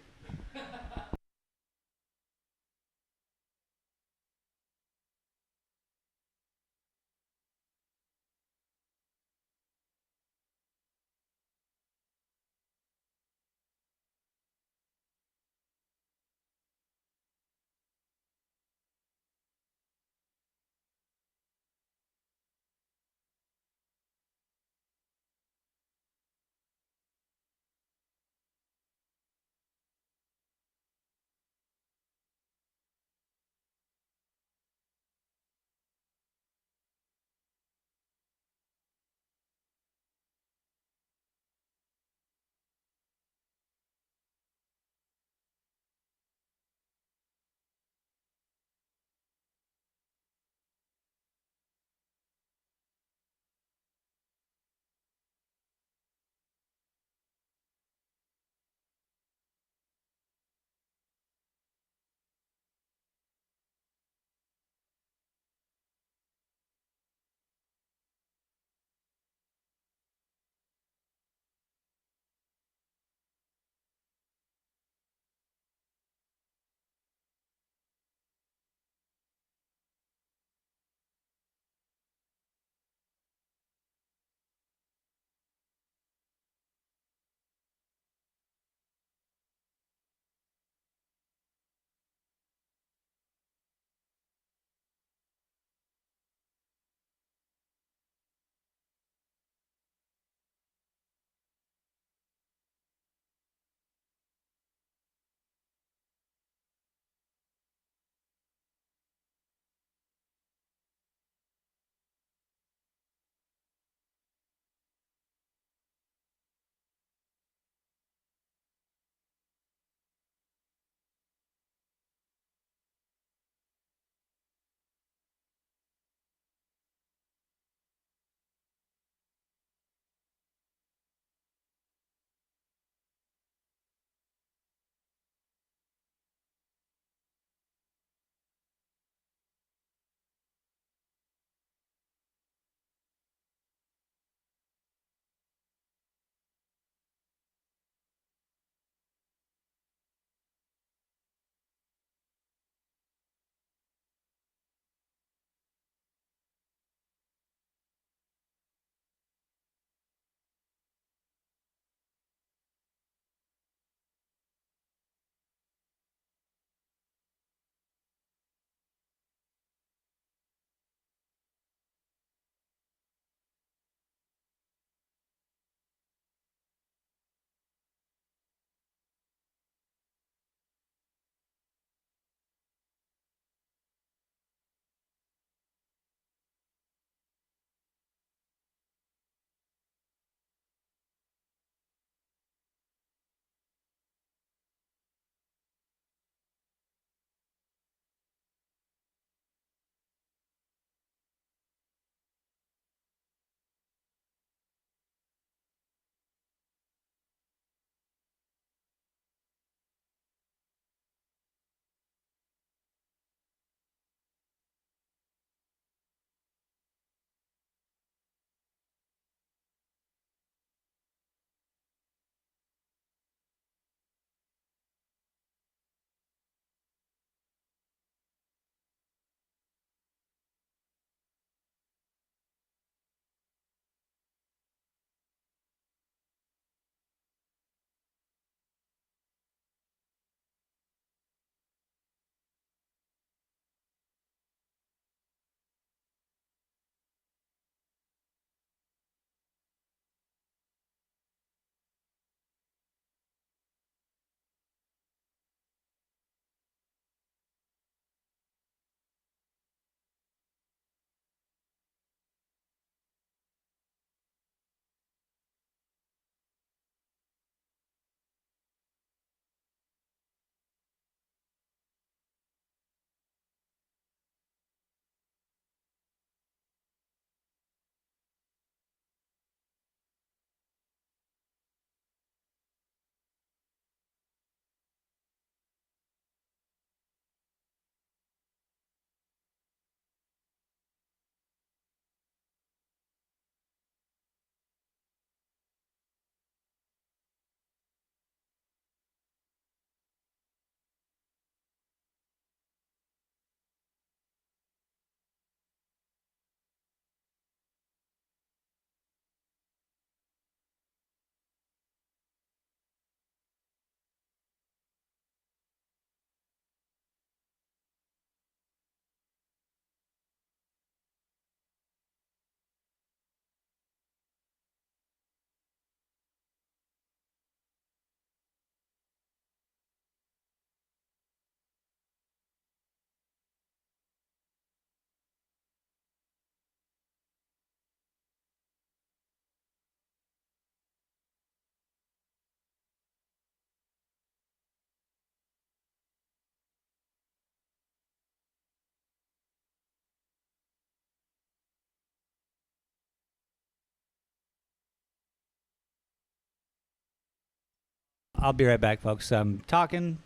I'll be right back, folks. I'm talking.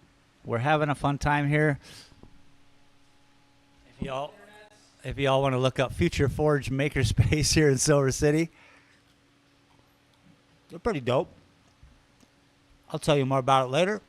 We're having a fun time here. If y'all want to look up Future Forge Makerspace here in Silver City, they're pretty dope. I'll tell you more about it later.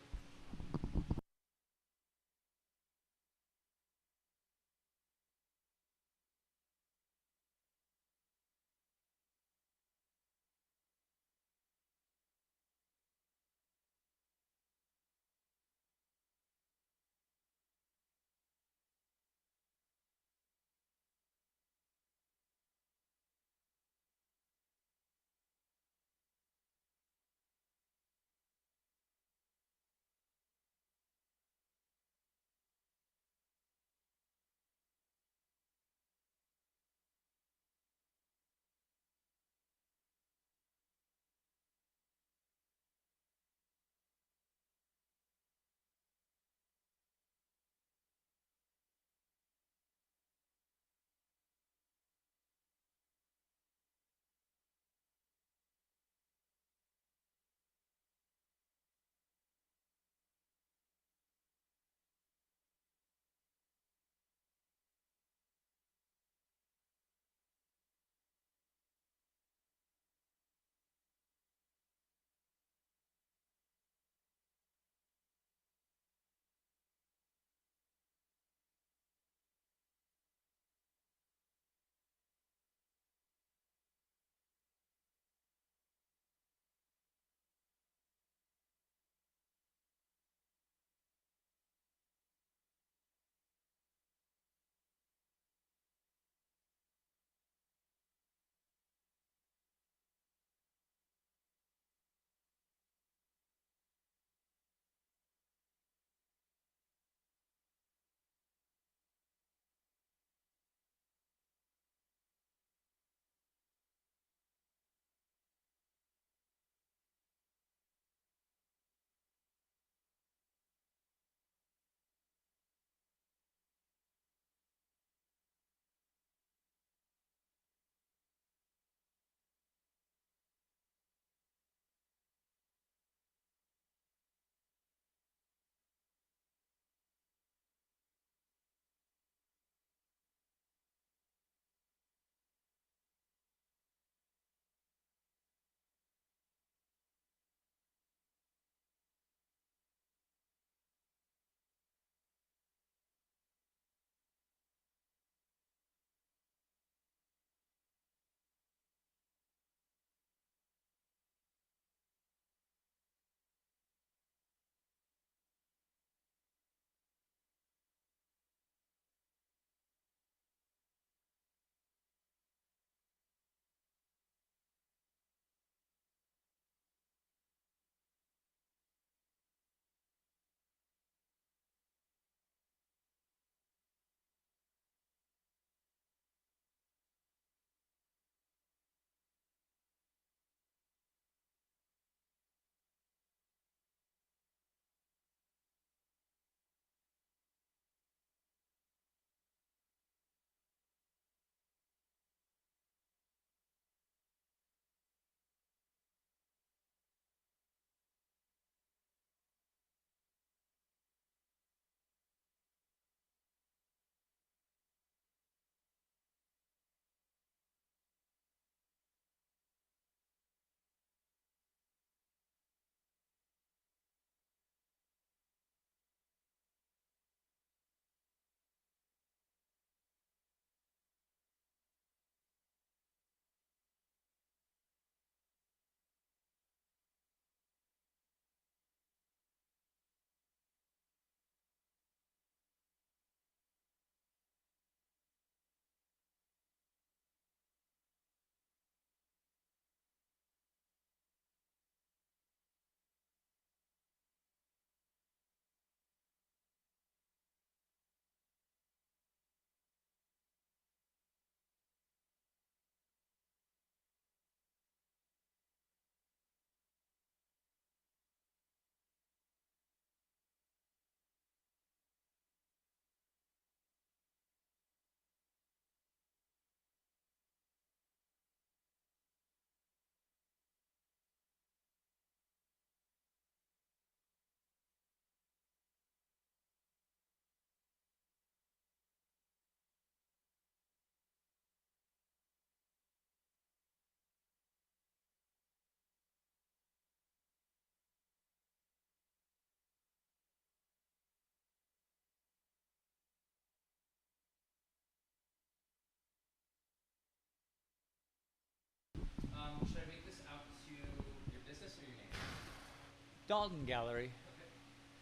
Dalton Gallery, Okay.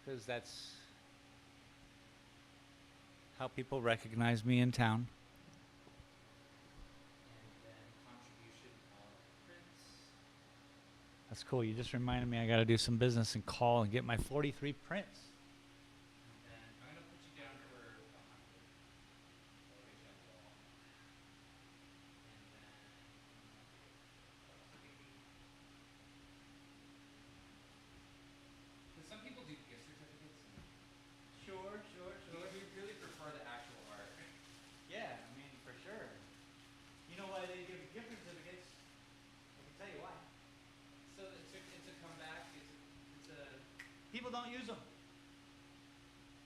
because that's how people recognize me in town. And then contribution of prints. That's cool. You just reminded me I got to do some business and call and get my 43 prints. And then I'm gonna put you down for 100. Elevation wall. And then because some people do gift certificates. Sure. We really prefer the actual art. Yeah, I mean, for sure. You know why they give gift certificates? I can tell you why. So it's a comeback. It's a. People don't use them.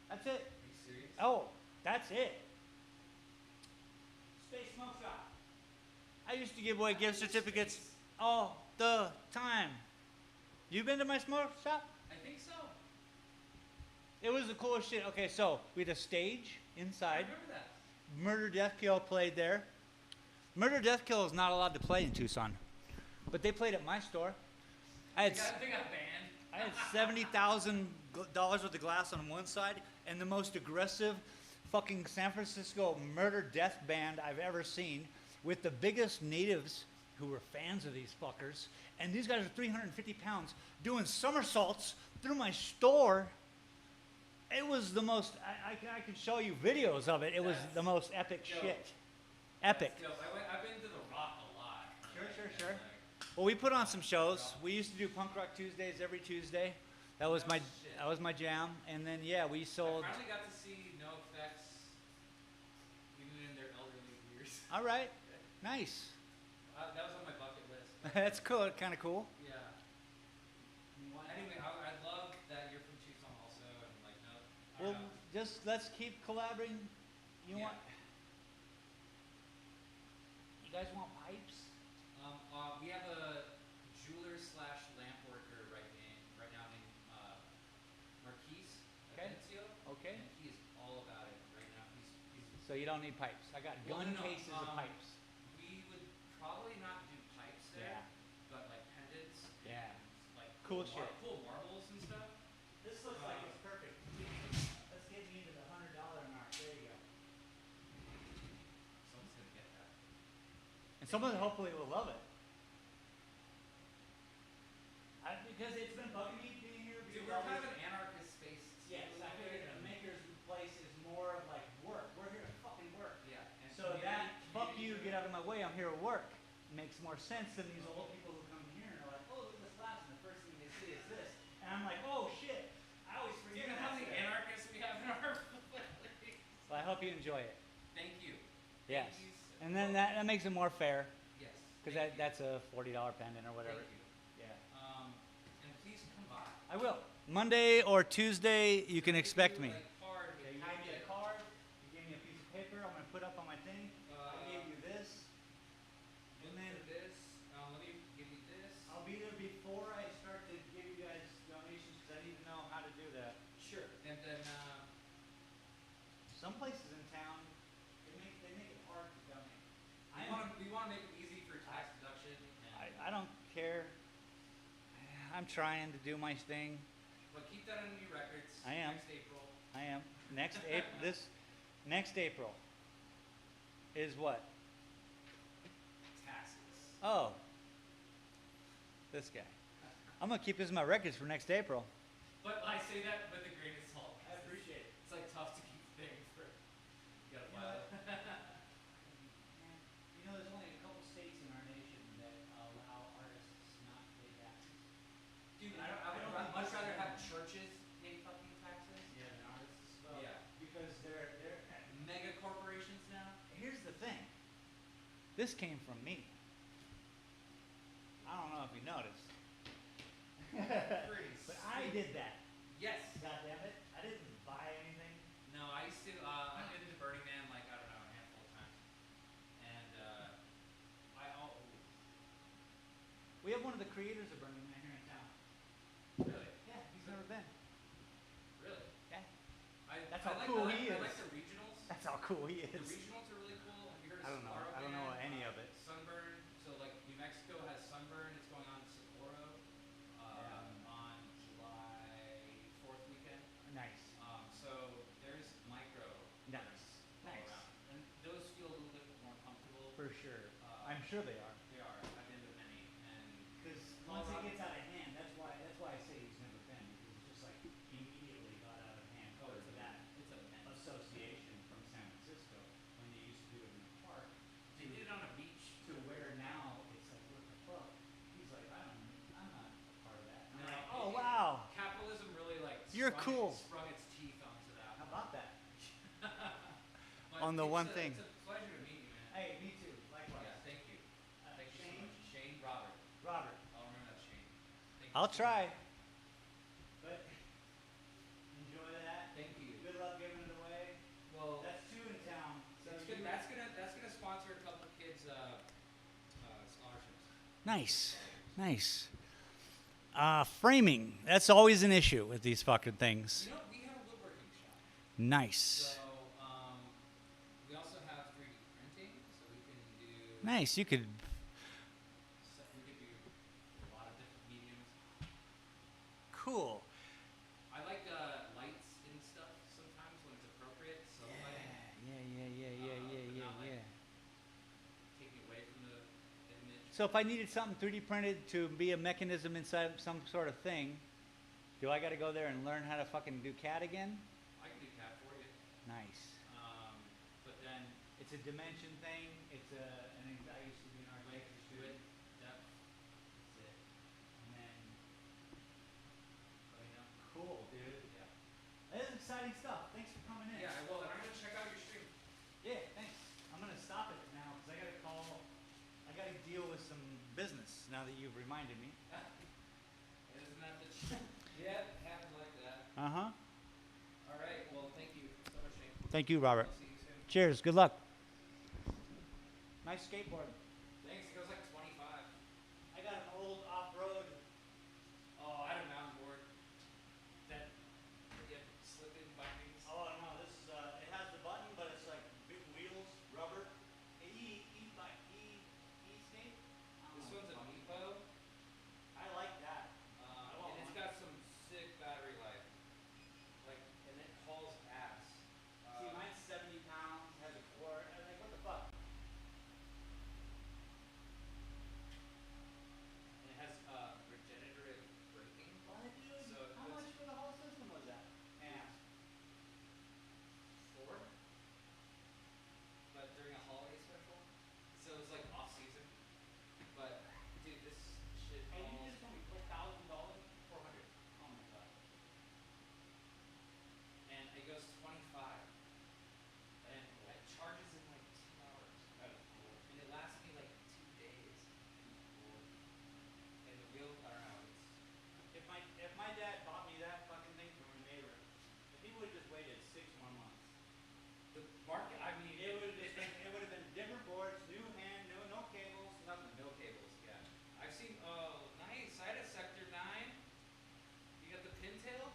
That's it. Are you serious? Oh, that's it. Space Smoke Shop. I used to give away gift certificates all the time. You been to my smoke shop? I think so. It was the coolest shit. Okay, so we had a stage I inside. remember that. Murder Death Kill played there. Murder Death Kill is not allowed to play in Tucson, but they played at my store. I had They got banned. I had $70,000 worth of glass on one side and the most aggressive fucking San Francisco murder death band I've ever seen, with the biggest natives who were fans of these fuckers. And these guys are 350 pounds doing somersaults through my store. It was the most, I can show you videos of it. It was That's the most epic dope. shit. Epic. That's dope. I've been to the Rock a lot. Sure. Like, Well, we put on some shows. We used to do Punk Rock Tuesdays every Tuesday. That was Oh, my shit. that was my jam. And then yeah, we sold. I finally got to see No Effects, even in their elderly years. All right, nice. That was on my bucket list. That's cool. Kind of cool. Yeah. Anyway, I love that you're from Tucson also, and like no. I Well, don't know. just let's keep collaborating. You Yeah. want? You guys want pipes? We have a jeweler slash lamp worker right now named Marquise Okay. Atencio, Okay. and he is all about it right now. He's So you don't need pipes. I got Well, gun no, cases of pipes. We would probably not do pipes there, Yeah. but like pendants. Yeah. And, like Cool shit. cool marbles and stuff. This looks like it's perfect. Let's get me into the $100 mark. There you go. Someone's gonna get that. And someone hopefully will love it. Because it's been bugging me being here. Dude, because we're all kind these- of an anarchist space. too, Yes, I figured a maker's place is more of like work. We're here to fucking work. Yeah. And So that, fuck you, community- get out of my way, I'm here to work, makes more sense than these old people who come here and are like, oh, look at this glass, and the first thing they see is this. And I'm like, oh shit, I always Do you forget know how that many stuff. anarchists we have in our place? So I hope you enjoy it. Thank you. Yes. Thank you so- And then that makes it more fair, Yes. because thank you. that's a $40 pendant or whatever. Thank you. Yeah. And please come by. I will. Monday or Tuesday, you can expect me. Like card with Okay, you gave me a card, you gave me a piece of paper, I'm gonna put up on my thing. I gave you this, and then this. Let me give you this. I'll be there before I start to give you guys donations, because I need to know how to do that. Sure. And then Some places in town, they make it hard to donate. we want to make it easy for tax deduction. And, I don't care. I'm trying to do my thing. but keep that on your records. I am. Next April. I am. Next April is what? Taxes. Oh. This guy. I'm gonna keep this in my records for next April. But I say that with a grain of salt. I appreciate it. It's like tough to keep things for. You gotta You know file what? it. You know, there's only a couple states in our nation that allow artists not to pay taxes. Dude, I I would don't much think rather that's have churches pay fucking taxes. Yeah, than artists as well. Yeah. Because they're Mega corporations now. here's the thing. This came from me. I don't know if you noticed. Pretty But I sweet. did that. Yes. God damn it. I didn't buy anything. No, I used to. I've been to Burning Man like I don't know a handful of times, and We have one of the creators of Burning Man here in town. really, Yeah, he's never been. really, Yeah. I That's how like, cool I like, he I like is. the regionals. That's how cool he The is. regionals are really cool. Have you heard of I don't know. Sapporo I don't know Band? any of it. Sunburn. So like New Mexico has Sunburn. It's going on in Sapporo Yeah. on July sure they are. They are. I've been to many, and Because once it gets out of hand, that's why I say he's never been, because it's just like immediately got out of hand oh, for that it's immense. association from San Francisco when they used to do it in the park They did it on a beach. to where now it's like, what the fuck? He's like, I'm not a part of that. And I'm No, like, oh it- wow, Capitalism really like You're cool. sprung its teeth onto that. how about that? But On the it's one a- thing. It's a pleasure to meet you, man. Hey, me too. Likewise. Yeah, thank you. Thank you so Shane? much. Shane Robert. Robert, I'll remember that, Shane. Thank you I'll so try. much. But enjoy that. Thank you. Good luck giving it away. Well, That's two in town. So it's good. That's gonna sponsor a couple kids' scholarships. Nice, nice. Framing. That's always an issue with these fucking things. You know, we have a woodworking shop. Nice. So we also have 3D printing, so we can do. Nice. You could. We could do a lot of different mediums. Cool. I like lights and stuff sometimes when it's appropriate. So lighting, Yeah. taking away from the image. So if I needed something 3D printed to be a mechanism inside some sort of thing, do I got to go there and learn how to fucking do CAD again? I can do CAD for you. Nice. But then It's a dimension thing. It's a. And I used to be an length, architecture width, student. depth. That's it. And then. Let me know. Cool, dude. Yeah. That is exciting stuff. Thanks for coming in. Yeah, I will. And I'm gonna check out your stream. Yeah, thanks. I'm gonna stop it now because I gotta call. I gotta deal with some business now that you've reminded me. Isn't that the? Yeah, it happened like that. Uh huh. All right. Well, thank you so much, Shane. Thank you, Robert. I'll see you soon. Cheers. Good luck. Nice skateboard. Thanks. It goes like 25. I got an old off-road. Oh, I had a mountain board that you have slip-in bindings. Oh no, this is it has the button, but it's like big wheels, rubber. E skate. This one's a Meepo, I like that. I want and it's one. got some sick battery life. Like, and it hauls ass. See, mine's 70 pounds, has a cord. I'm like, what the fuck? And it has regenerative braking. What, dude? So it How puts- much for the whole system was that? Yeah. 4, but during a holiday special, so it's like off season. But dude, this shit And you hauls. just told me $4,000? 400, Oh my god. and it goes 25, and it charges in like 2 hours, That is cool. and it lasts me like 2 days. And the wheel, I don't know. If my dad bought me that fucking thing from a neighbor, if he would have just waited 6 more months, The market, I mean, it would have been different boards, new hand, no cables, nothing. no cables. Yeah, I've seen. Oh, nice. I had a Sector 9. You got the pintail.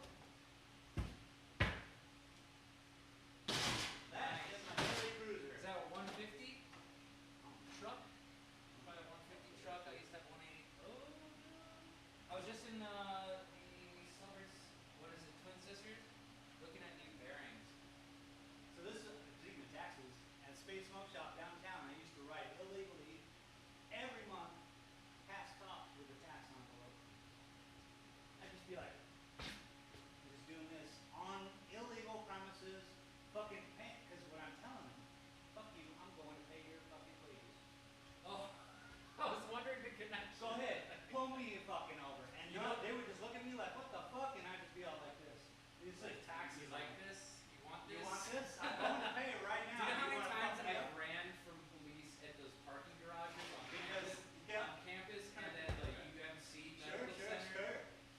That is my Harley Cruiser. Is that a 150 truck? By a 150 truck. I used to have 180. Oh, I was just in the Summers. What is it? Twin Sisters. Looking at new bearings. So this is speaking of taxes, at Space Smoke Shop downtown, I used to write illegally every month past cops with a tax envelope. I'd just be like, I'm just doing this on illegal premises, fucking pay, because what I'm telling them, fuck you, I'm going to pay your fucking wages. Oh, I was wondering the connection. Go ahead, pull me fucking over. And you know, they would just look at me like, what the fuck? And I'd just be all like this. It's like taxes. You like this? You want this? You want this? I'm going to pay it right Do now. you know how many wanna times fuck me I up? ran from police at those parking garages on Because, campus? yeah. On campus, and then the UMC Medical Center. Sure.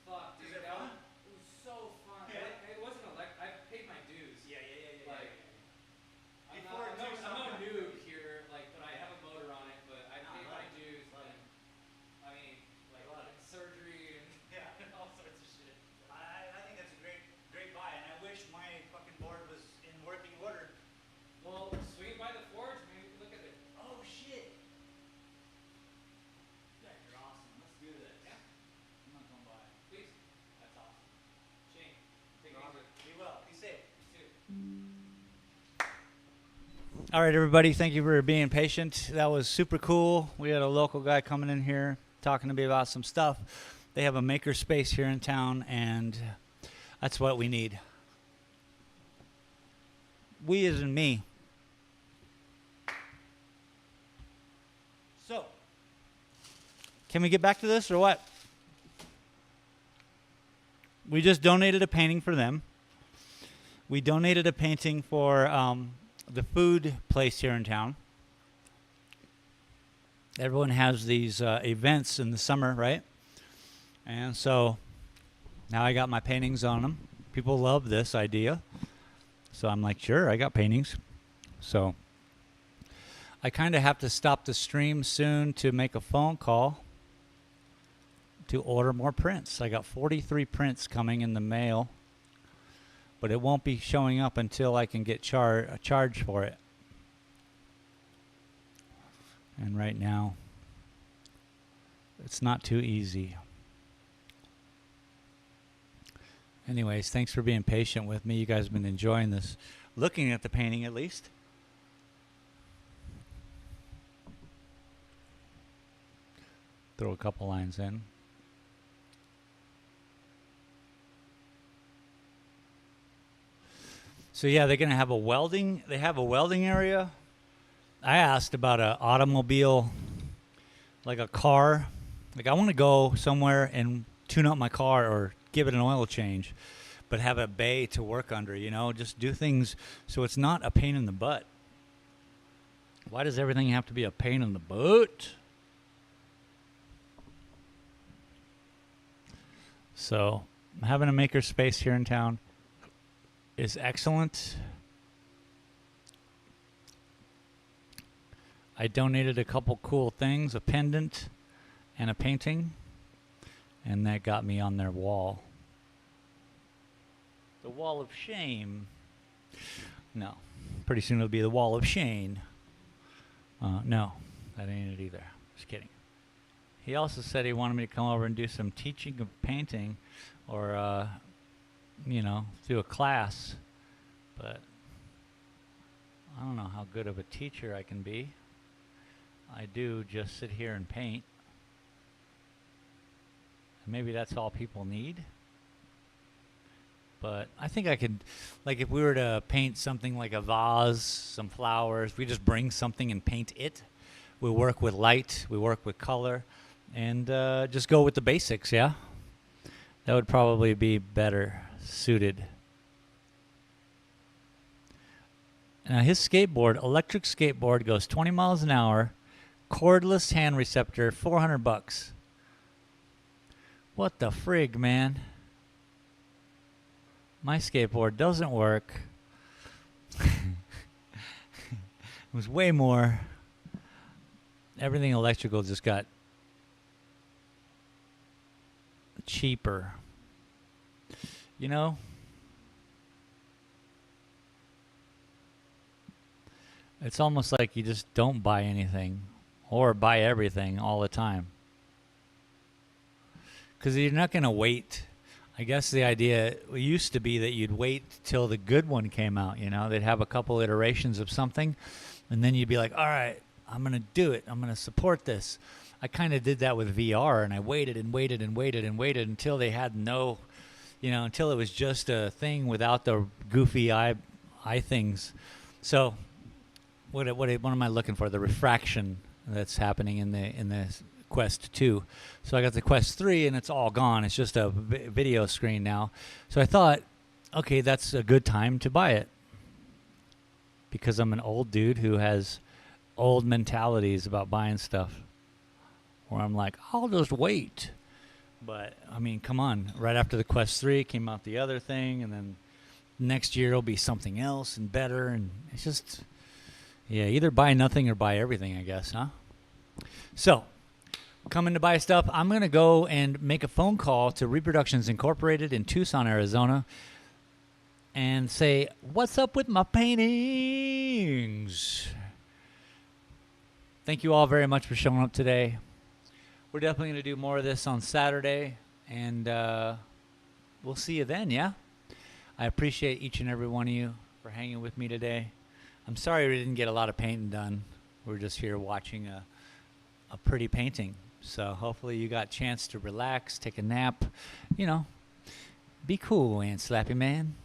Fuck, Is dude, it that fun? It was so fun. Yeah. It wasn't I paid my dues. Yeah. Like, I'm Before not, it took I'm no something. noob here, like, but I have a motor on it, but I No, paid love my it. dues. Love And, it. I mean, All right, everybody. Thank you for being patient. That was super cool. We had a local guy coming in here talking to me about some stuff. They have a maker space here in town, and that's what we need. We as in me. So, can we get back to this or what? We just donated a painting for them. We donated a painting for the food place here in town. Everyone has these events in the summer, right? And so now I got my paintings on them. People love this idea. So I'm like, sure, I got paintings. So I kind of have to stop the stream soon to make a phone call to order more prints. I got 43 prints coming in the mail, but it won't be showing up until I can get a charge for it. And right now, it's not too easy. Anyways, thanks for being patient with me. You guys have been enjoying this, looking at the painting at least. Throw a couple lines in. So yeah, they're gonna have a welding. They have a welding area. I asked about an automobile, like a car. Like I want to go somewhere and tune up my car or give it an oil change, but have a bay to work under. You know, just do things so it's not a pain in the butt. Why does everything have to be a pain in the butt? So having a maker space here in town is excellent. I donated a couple cool things, a pendant and a painting, and that got me on their wall. The wall of shame. No, pretty soon it'll be the wall of shame. No, that ain't it either. Just kidding. He also said he wanted me to come over and do some teaching of painting or you know, do a class, but I don't know how good of a teacher I can be. I do just sit here and paint. Maybe that's all people need. But I think I could, like if we were to paint something like a vase, some flowers, we just bring something and paint it. We work with light, we work with color, and just go with the basics, yeah? That would probably be better suited. Now his skateboard, electric skateboard, goes 20 miles an hour, cordless hand receptor, $400. What the frig, man? My skateboard doesn't work. It was way more. Everything electrical just got cheaper. You know? It's almost like you just don't buy anything or buy everything all the time. Because you're not going to wait. I guess the idea used to be that you'd wait till the good one came out, you know? They'd have a couple iterations of something, and then you'd be like, all right, I'm going to do it. I'm going to support this. I kind of did that with VR, and I waited and waited and waited and waited until they had no, you know, until it was just a thing without the goofy eye things. So what am I looking for? The refraction that's happening in the Quest 2. So I got the Quest 3 and it's all gone. It's just a video screen now. So I thought, okay, that's a good time to buy it. Because I'm an old dude who has old mentalities about buying stuff. Where I'm like, I'll just wait. But, I mean, come on. Right after the Quest 3 came out the other thing, and then next year it'll be something else and better. And it's just, yeah, either buy nothing or buy everything, I guess, huh? So, coming to buy stuff, I'm going to go and make a phone call to Reproductions Incorporated in Tucson, Arizona, and say, what's up with my paintings? Thank you all very much for showing up today. We're definitely going to do more of this on Saturday, and we'll see you then, yeah? I appreciate each and every one of you for hanging with me today. I'm sorry we didn't get a lot of painting done. We're just here watching a pretty painting. So hopefully you got a chance to relax, take a nap, you know, be cool, Aunt Slappy Man.